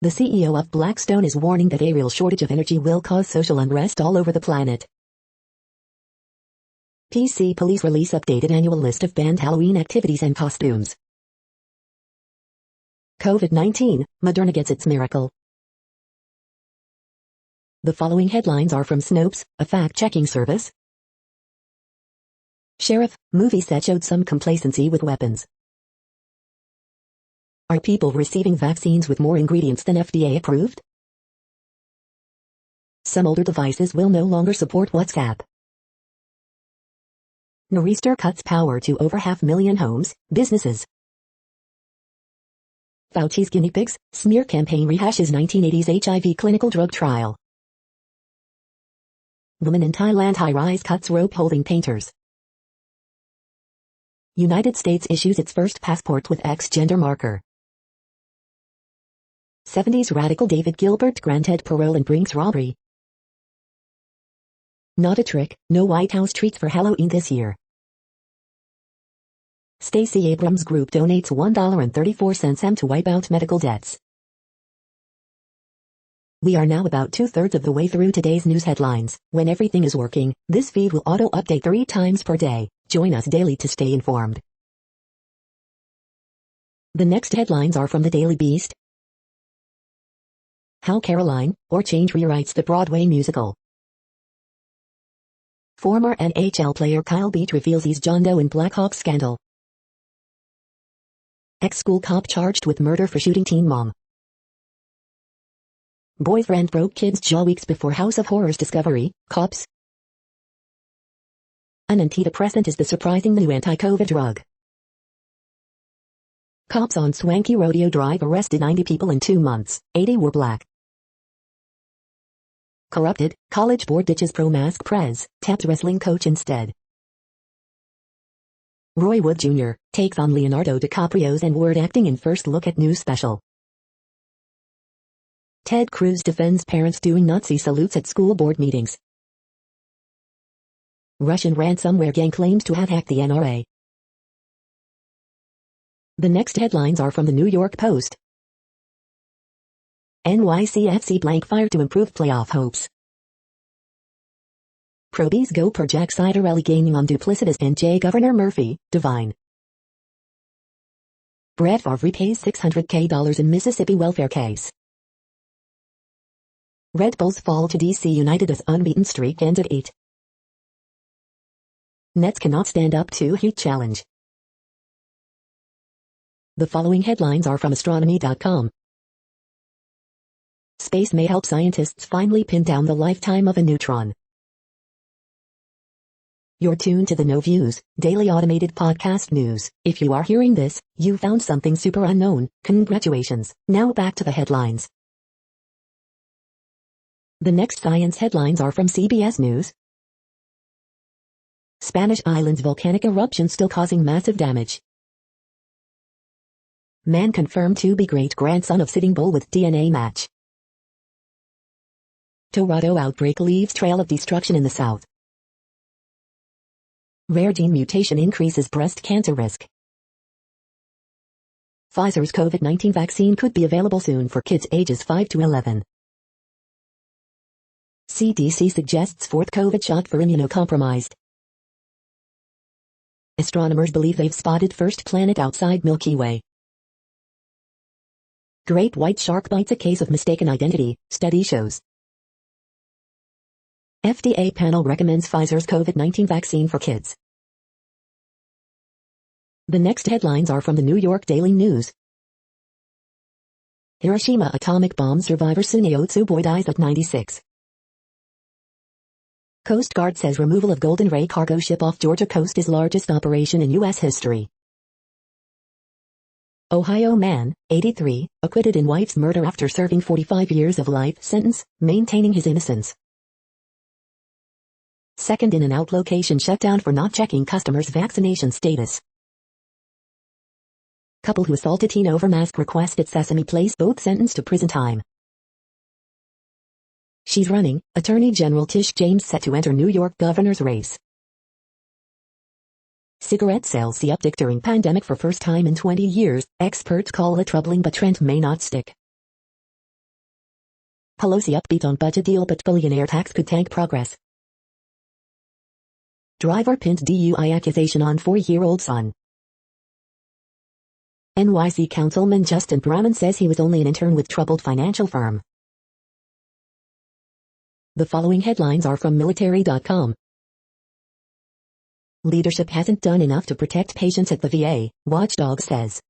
The CEO of Blackstone is warning that a real shortage of energy will cause social unrest all over the planet. PC police release updated annual list of banned Halloween activities and costumes. COVID-19, Moderna gets its miracle. The following headlines are from Snopes, a fact-checking service. Sheriff, movie set showed some complacency with weapons. Are people receiving vaccines with more ingredients than FDA approved? Some older devices will no longer support WhatsApp. Nor'easter cuts power to over 500,000 homes, businesses. Fauci's guinea pigs, smear campaign rehashes 1980s HIV clinical drug trial. Woman in Thailand high-rise cuts rope holding painters. United States issues its first passport with X gender marker. 70s radical David Gilbert granted parole in Brinks robbery. Not a trick, no White House treats for Halloween this year. Stacey Abrams Group donates $1.34 to wipe out medical debts. We are now about 2/3 of the way through today's news headlines. When everything is working, this feed will auto-update 3 times per day. Join us daily to stay informed. The next headlines are from the Daily Beast. How Caroline, or Change rewrites the Broadway musical. Former NHL player Kyle Beach reveals he's John Doe in Blackhawks scandal. Ex-school cop charged with murder for shooting teen mom. Boyfriend broke kid's jaw weeks before House of Horrors discovery, cops. An antidepressant is the surprising new anti-COVID drug. Cops on Swanky Rodeo Drive arrested 90 people in 2 months, 80 were black. Corrupted, College Board ditches pro-mask prez, taps wrestling coach instead. Roy Wood Jr. takes on Leonardo DiCaprio's N-word acting in first look at new special. Ted Cruz defends parents doing Nazi salutes at school board meetings. Russian ransomware gang claims to have hacked the NRA. The next headlines are from the New York Post. NYCFC blank fire to improve playoff hopes. Probies go per Jack Cidarelli gaining on duplicitous NJ Governor Murphy, divine. Brett Favre repays $600K in Mississippi welfare case. Red Bulls fall to DC United as unbeaten streak ends at 8. Nets cannot stand up to Heat challenge. The following headlines are from astronomy.com. Space may help scientists finally pin down the lifetime of a neutron. You're tuned to the No Views, daily automated podcast news. If you are hearing this, you found something super unknown. Congratulations. Now back to the headlines. The next science headlines are from CBS News. Spanish islands volcanic eruption still causing massive damage. Man confirmed to be great-grandson of Sitting Bull with DNA match. Tornado outbreak leaves trail of destruction in the south. Rare gene mutation increases breast cancer risk. Pfizer's COVID-19 vaccine could be available soon for kids ages 5 to 11. CDC suggests 4th COVID shot for immunocompromised. Astronomers believe they've spotted first planet outside Milky Way. Great white shark bites a case of mistaken identity, study shows. FDA panel recommends Pfizer's COVID-19 vaccine for kids. The next headlines are from the New York Daily News. Hiroshima atomic bomb survivor Suneo Tsuboi dies at 96. Coast Guard says removal of Golden Ray cargo ship off Georgia coast is largest operation in U.S. history. Ohio man, 83, acquitted in wife's murder after serving 45 years of life sentence, maintaining his innocence. Second in-and-out location shut down for not checking customers' vaccination status. Couple who assaulted teen over mask request at Sesame Place both sentenced to prison time. She's running, Attorney General Tish James set to enter New York governor's race. Cigarette sales see uptick during pandemic for first time in 20 years, experts call it troubling but trend may not stick. Pelosi upbeat on budget deal but billionaire tax could tank progress. Driver pinned DUI accusation on 4-year-old son. NYC Councilman Justin Braman says he was only an intern with troubled financial firm. The following headlines are from military.com. Leadership hasn't done enough to protect patients at the VA, watchdog says.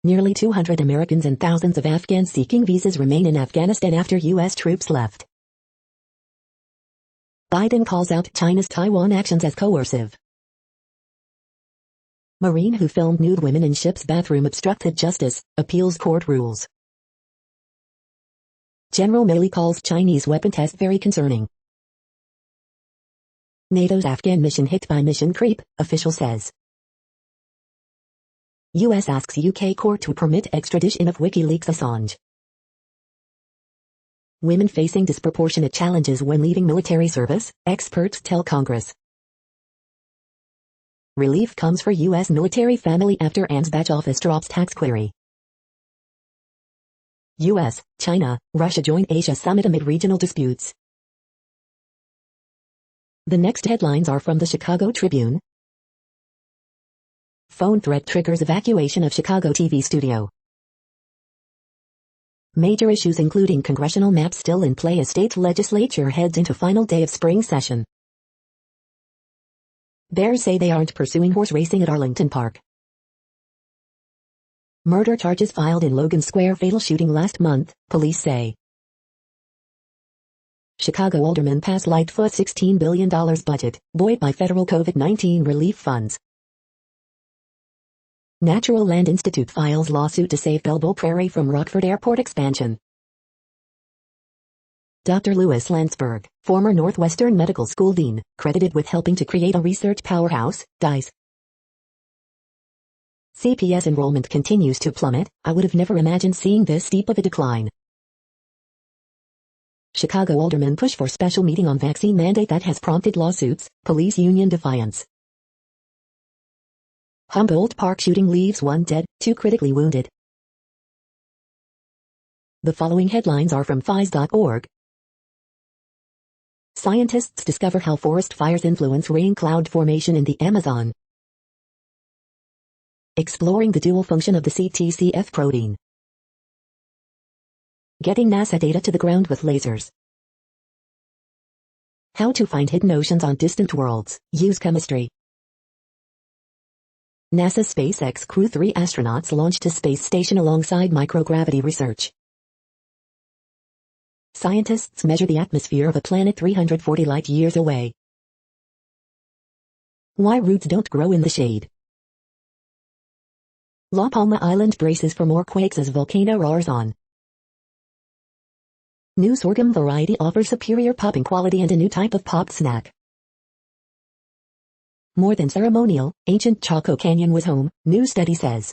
Nearly 200 Americans and thousands of Afghans seeking visas remain in Afghanistan after U.S. troops left. Biden calls out China's Taiwan actions as coercive. Marine who filmed nude women in ship's bathroom obstructed justice, appeals court rules. General Milley calls Chinese weapon test very concerning. NATO's Afghan mission hit by mission creep, official says. U.S. asks UK court to permit extradition of WikiLeaks Assange. Women facing disproportionate challenges when leaving military service, experts tell Congress. Relief comes for U.S. military family after Ansbach office drops tax query. U.S., China, Russia join Asia summit amid regional disputes. The next headlines are from the Chicago Tribune. Phone threat triggers evacuation of Chicago TV studio. Major issues including congressional maps still in play as state legislature heads into final day of spring session. Bears say they aren't pursuing horse racing at Arlington Park. Murder charges filed in Logan Square fatal shooting last month, police say. Chicago aldermen pass Lightfoot $16 billion budget, buoyed by federal COVID-19 relief funds. Natural Land Institute files lawsuit to save Belleville Prairie from Rockford Airport expansion. Dr. Louis Landsberg, former Northwestern Medical School dean, credited with helping to create a research powerhouse, dies. CPS enrollment continues to plummet. I would have never imagined seeing this steep of a decline. Chicago aldermen push for special meeting on vaccine mandate that has prompted lawsuits, police union defiance. Humboldt Park shooting leaves 1 dead, 2 critically wounded. The following headlines are from phys.org. Scientists discover how forest fires influence rain cloud formation in the Amazon. Exploring the dual function of the CTCF protein. Getting NASA data to the ground with lasers. How to find hidden oceans on distant worlds, use chemistry. NASA's SpaceX Crew 3 astronauts launched to space station alongside microgravity research. Scientists measure the atmosphere of a planet 340 light-years away. Why roots don't grow in the shade. La Palma Island braces for more quakes as volcano roars on. New sorghum variety offers superior popping quality and a new type of popped snack. More than ceremonial, ancient Chaco Canyon was home, new study says.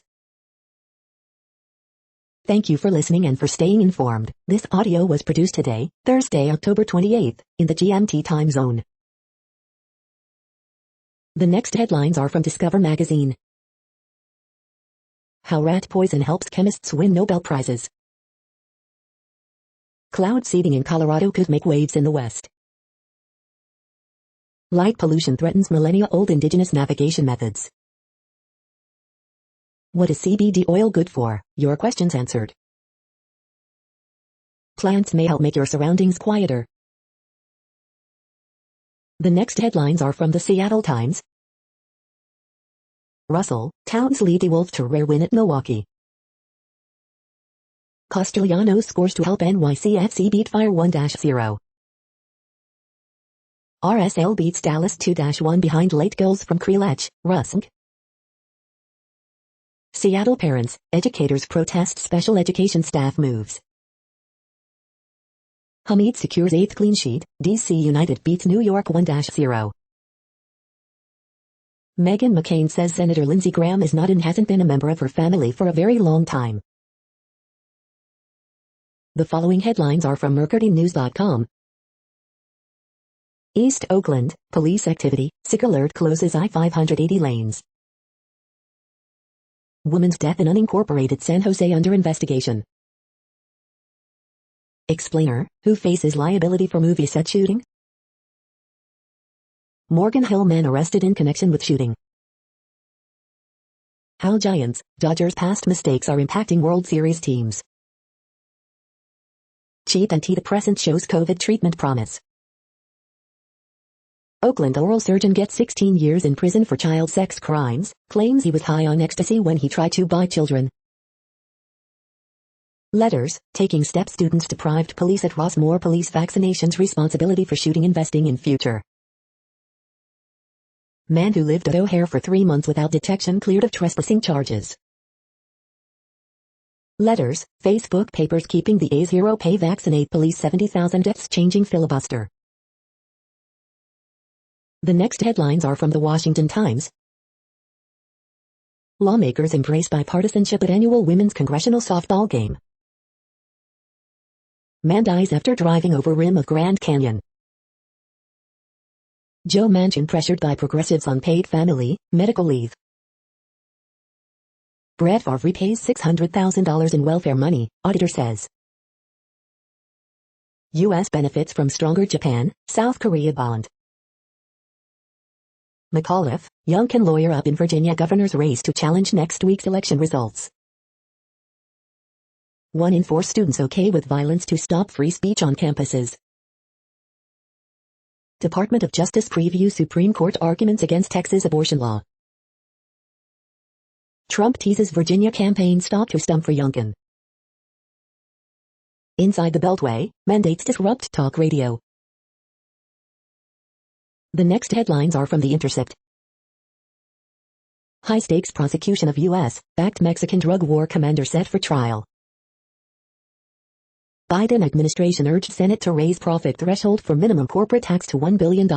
Thank you for listening and for staying informed. This audio was produced today, Thursday, October 28th, in the GMT time zone. The next headlines are from Discover magazine. How rat poison helps chemists win Nobel Prizes. Cloud seeding in Colorado could make waves in the West. Light pollution threatens millennia-old indigenous navigation methods. What is CBD oil good for? Your questions answered. Plants may help make your surroundings quieter. The next headlines are from the Seattle Times. Russell, Towns lead DeWolf to rare win at Milwaukee. Castellanos scores to help NYCFC beat Fire 1-0. RSL beats Dallas 2-1 behind late goals from Krelech, Rusk. Seattle parents, educators protest special education staff moves. Hamid secures 8th clean sheet, DC United beats New York 1-0. Meghan McCain says Senator Lindsey Graham is not and hasn't been a member of her family for a very long time. The following headlines are from mercurynews.com. East Oakland, police activity, sick alert closes I-580 lanes. Woman's death in unincorporated San Jose under investigation. Explainer, who faces liability for movie set shooting? Morgan Hill man arrested in connection with shooting. How Giants, Dodgers past mistakes are impacting World Series teams. Cheap antidepressant shows COVID treatment promise. Oakland oral surgeon gets 16 years in prison for child sex crimes, claims he was high on ecstasy when he tried to buy children. Letters, taking steps students deprived police at Rossmore police vaccinations responsibility for shooting investing in future. Man who lived at O'Hare for 3 months without detection cleared of trespassing charges. Letters, Facebook papers keeping the A0 pay vaccinate police 70,000 deaths changing filibuster. The next headlines are from the Washington Times. Lawmakers embrace bipartisanship at annual women's congressional softball game. Man dies after driving over rim of Grand Canyon. Joe Manchin pressured by progressives on paid family, medical leave. Brett Favre repays $600,000 in welfare money, auditor says. U.S. benefits from stronger Japan, South Korea bond. McAuliffe, Youngkin lawyer up in Virginia governor's race to challenge next week's election results. 1 in 4 students okay with violence to stop free speech on campuses. Department of Justice preview Supreme Court arguments against Texas abortion law. Trump teases Virginia campaign stop to stump for Youngkin. Inside the Beltway, mandates disrupt talk radio. The next headlines are from The Intercept. High-stakes prosecution of U.S.-backed Mexican drug war commander set for trial. Biden administration urged Senate to raise profit threshold for minimum corporate tax to $1 billion.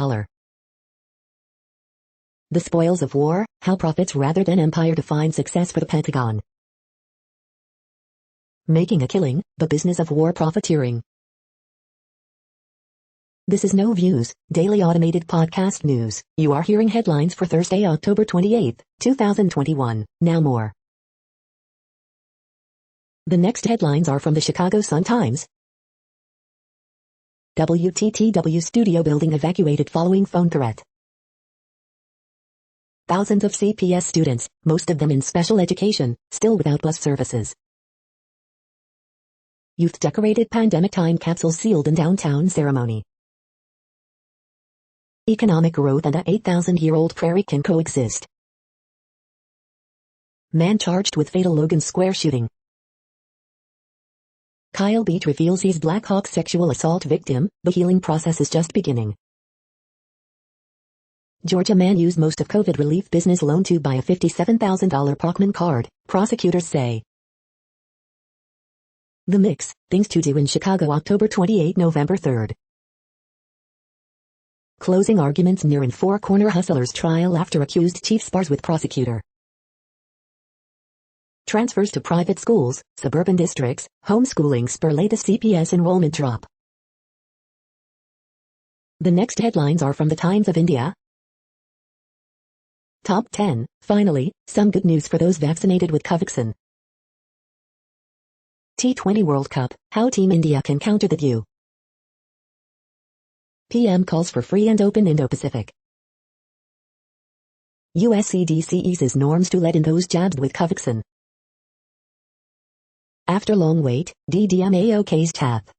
The spoils of war, how profits rather than empire define success for the Pentagon. Making a killing, the business of war profiteering. This is No Views, daily automated podcast news. You are hearing headlines for Thursday, October 28, 2021. Now more. The next headlines are from the Chicago Sun-Times. WTTW studio building evacuated following phone threat. Thousands of CPS students, most of them in special education, still without bus services. Youth decorated pandemic time capsules sealed in downtown ceremony. Economic growth and a 8,000-year-old prairie can coexist. Man charged with fatal Logan Square shooting. Kyle Beach reveals he's Blackhawks sexual assault victim, the healing process is just beginning. Georgia man used most of COVID relief business loan to buy a $57,000 Parkman card, prosecutors say. The Mix, things to do in Chicago October 28 November 3. Closing arguments near in Four Corner Hustlers trial after accused chief spars with prosecutor. Transfers to private schools, suburban districts, homeschooling spur latest CPS enrollment drop. The next headlines are from the Times of India. Top 10, finally, some good news for those vaccinated with Covaxin. T20 World Cup, how Team India can counter the view. PM calls for free and open Indo-Pacific. US CDC eases norms to let in those jabbed with Covaxin. After long wait, DDMA okays TAP.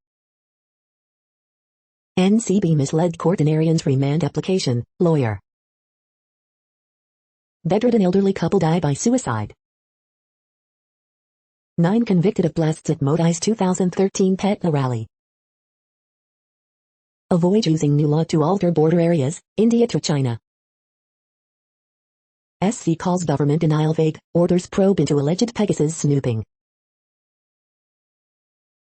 NCB misled quaternarian's remand application, lawyer. Bedridden elderly couple die by suicide. 9 convicted of blasts at Modi's 2013 Patna rally. Avoid using new law to alter border areas, India to China. SC calls government denial vague, orders probe into alleged Pegasus snooping.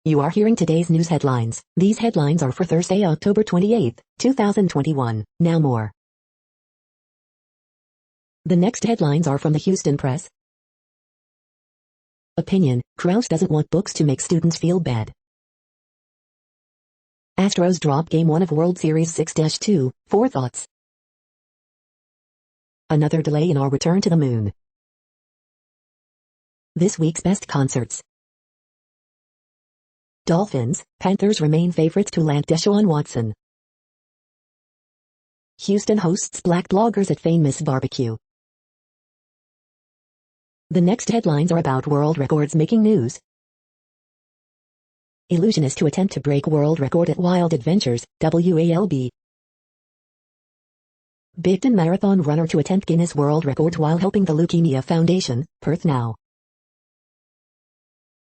You are hearing today's news headlines. These headlines are for Thursday, October 28, 2021. Now more. The next headlines are from the Houston Press. Opinion, Krause doesn't want books to make students feel bad. Astros drop Game 1 of World Series 6-2, 4 thoughts. Another delay in our return to the moon. This week's best concerts. Dolphins, Panthers remain favorites to land Deshaun Watson. Houston hosts black bloggers at famous barbecue. The next headlines are about world records making news. Illusionist to attempt to break world record at Wild Adventures, WALB. Bigton marathon runner to attempt Guinness World Record while helping the Leukemia Foundation, Perth now.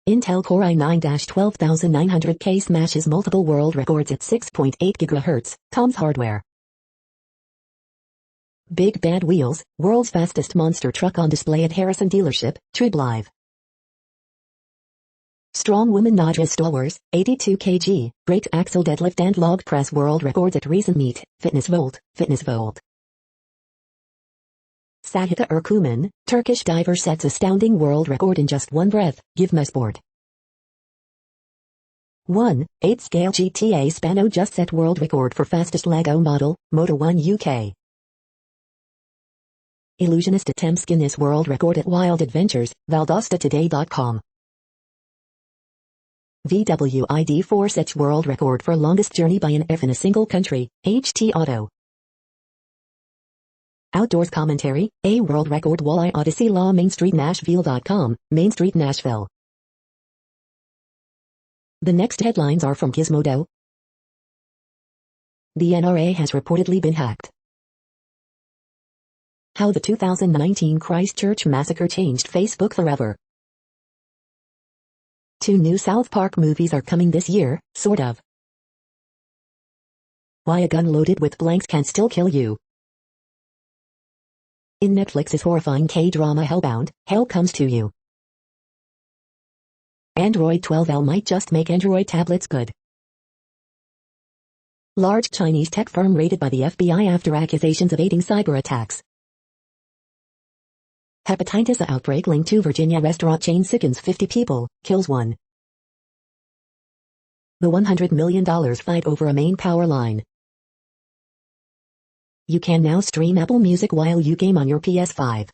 Intel Core i9-12900K smashes multiple world records at 6.8 GHz, Tom's Hardware. Big Bad Wheels, world's fastest monster truck on display at Harrison dealership, Trib Live. Strong woman Nadja Stowers, 82 kg, breaks axle deadlift and log press world records at recent meet, Fitness Volt. Sahita Erkuman, Turkish diver sets astounding world record in just one breath, Givmesport. 1/8 scale GTA Spano just set world record for fastest Lego model, Moto1 UK. Illusionist attempts Guinness World Record at Wild Adventures, ValdostaToday.com. VWID4 sets world record for longest journey by an F in a single country, HT Auto. Outdoors commentary, a world record walleye Odyssey Law MainStreetNashville.com, Main Street Nashville. The next headlines are from Gizmodo. The NRA has reportedly been hacked. How the 2019 Christchurch massacre changed Facebook forever. 2 new South Park movies are coming this year, sort of. Why a gun loaded with blanks can still kill you. In Netflix's horrifying K-drama Hellbound, Hell Comes to You. Android 12L might just make Android tablets good. Large Chinese tech firm raided by the FBI after accusations of aiding cyber attacks. Hepatitis A outbreak linked to Virginia restaurant chain sickens 50 people, kills 1. The $100 million fight over a main power line. You can now stream Apple Music while you game on your PS5.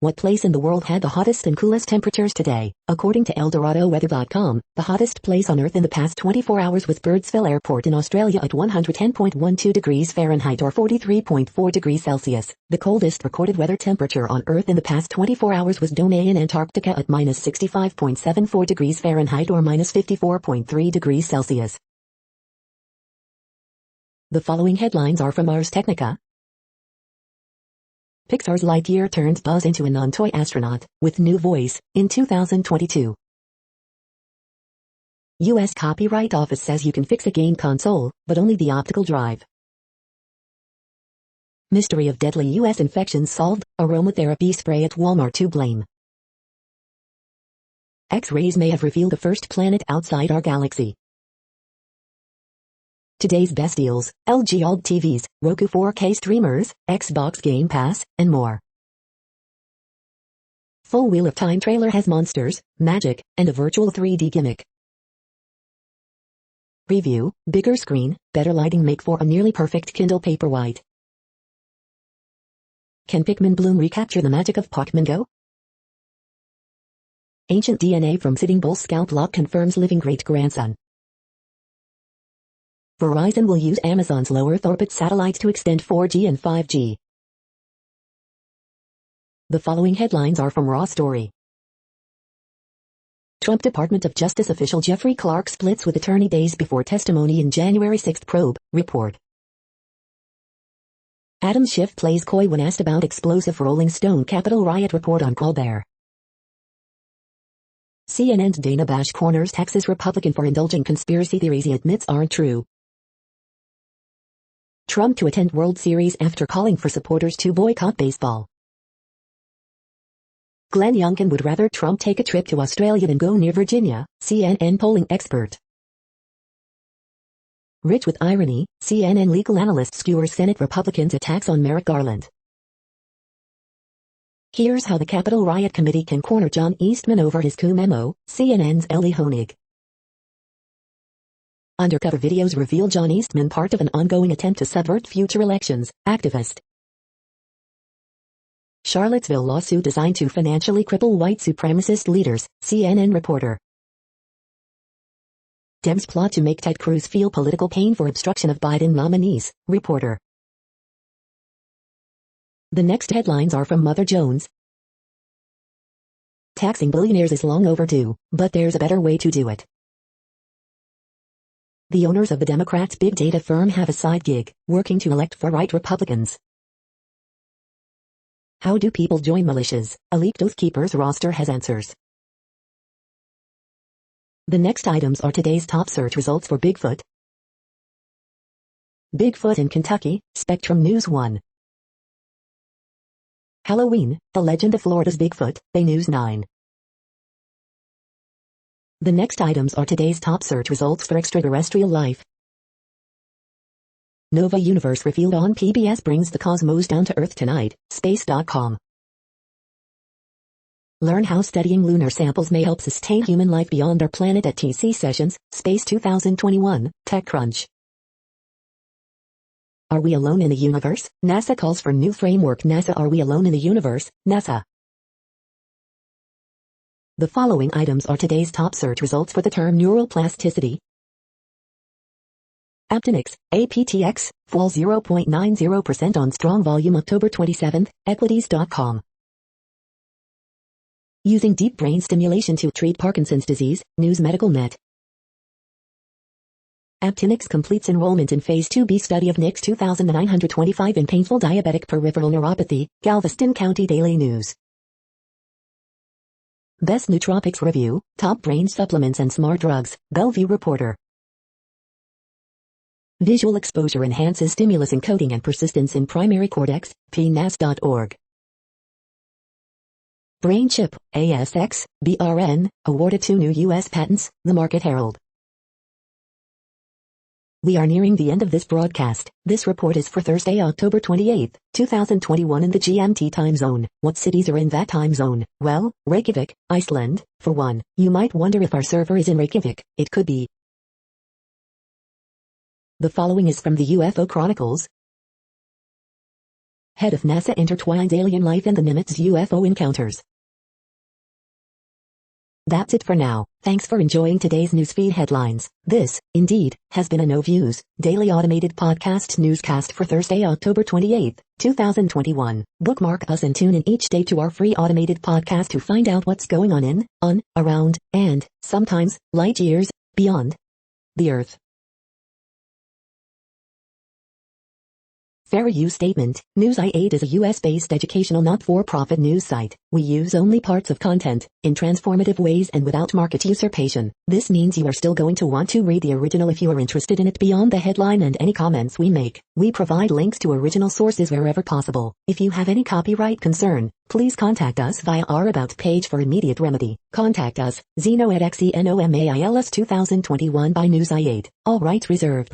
What place in the world had the hottest and coolest temperatures today? According to ElDoradoWeather.com, the hottest place on Earth in the past 24 hours was Birdsville Airport in Australia at 110.12 degrees Fahrenheit or 43.4 degrees Celsius. The coldest recorded weather temperature on Earth in the past 24 hours was Dome in Antarctica at minus 65.74 degrees Fahrenheit or minus 54.3 degrees Celsius. The following headlines are from Ars Technica. Pixar's Lightyear turns Buzz into a non-toy astronaut, with new voice, in 2022. U.S. Copyright Office says you can fix a game console, but only the optical drive. Mystery of deadly U.S. infections solved, aromatherapy spray at Walmart to blame. X-rays may have revealed the first planet outside our galaxy. Today's best deals, LG OLED TVs, Roku 4K streamers, Xbox Game Pass, and more. Full Wheel of Time trailer has monsters, magic, and a virtual 3D gimmick. Review, bigger screen, better lighting make for a nearly perfect Kindle Paperwhite. Can Pikmin Bloom recapture the magic of Pokémon Go? Ancient DNA from Sitting Bull's scalp lock confirms living great-grandson. Verizon will use Amazon's low Earth orbit satellites to extend 4G and 5G. The following headlines are from Raw Story. Trump Department of Justice official Jeffrey Clark splits with attorney days before testimony in January 6 probe, report. Adam Schiff plays coy when asked about explosive Rolling Stone Capitol riot report on Colbert. CNN's Dana Bash corners Texas Republican for indulging conspiracy theories he admits aren't true. Trump to attend World Series after calling for supporters to boycott baseball. Glenn Youngkin would rather Trump take a trip to Australia than go near Virginia, CNN polling expert. Rich with irony, CNN legal analyst skewers Senate Republicans' attacks on Merrick Garland. Here's how the Capitol Riot Committee can corner John Eastman over his coup memo, CNN's Ellie Honig. Undercover videos reveal John Eastman part of an ongoing attempt to subvert future elections. Activist. Charlottesville lawsuit designed to financially cripple white supremacist leaders. CNN reporter. Dems plot to make Ted Cruz feel political pain for obstruction of Biden nominees. Reporter. The next headlines are from Mother Jones. Taxing billionaires is long overdue, but there's a better way to do it. The owners of the Democrats' big data firm have a side gig, working to elect far-right Republicans. How do people join militias? A leaked Oath Keepers roster has answers. The next items are today's top search results for Bigfoot. Bigfoot in Kentucky, Spectrum News 1. Halloween, the legend of Florida's Bigfoot, Bay News 9. The next items are today's top search results for extraterrestrial life. Nova Universe revealed on PBS brings the cosmos down to Earth tonight, space.com. Learn how studying lunar samples may help sustain human life beyond our planet at TC Sessions, Space 2021, TechCrunch. Are we alone in the universe? NASA calls for new framework. NASA. Are we alone in the universe? NASA. The following items are today's top search results for the term neural plasticity. Aptenics, APTX, fall 0.90% on strong volume October 27, equities.com. Using deep brain stimulation to treat Parkinson's disease, News Medical Net. Aptenics completes enrollment in Phase 2B study of NICS 2925 in painful diabetic peripheral neuropathy, Galveston County Daily News. Best Nootropics Review, Top Brain Supplements and Smart Drugs, Bellevue Reporter. Visual exposure enhances stimulus encoding and persistence in primary cortex, pnas.org. Brain chip, ASX, BRN, awarded 2 new U.S. patents, The Market Herald. We are nearing the end of this broadcast. This report is for Thursday, October 28, 2021 in the GMT time zone. What cities are in that time zone? Well, Reykjavik, Iceland, for one. You might wonder if our server is in Reykjavik. It could be. The following is from the UFO Chronicles. Head of NASA intertwines alien life and the Nimitz UFO encounters. That's it for now. Thanks for enjoying today's newsfeed headlines. This, indeed, has been a No Views, daily automated podcast newscast for Thursday, October 28, 2021. Bookmark us and tune in each day to our free automated podcast to find out what's going on, around, and, sometimes, light years, beyond the Earth. Fair use statement. News i8 is a US-based educational not-for-profit news site. We use only parts of content, in transformative ways and without market usurpation. This means you are still going to want to read the original if you are interested in it beyond the headline and any comments we make. We provide links to original sources wherever possible. If you have any copyright concern, please contact us via our About page for immediate remedy. Contact us, Zeno at XENOMAILS 2021 by News i8. All rights reserved.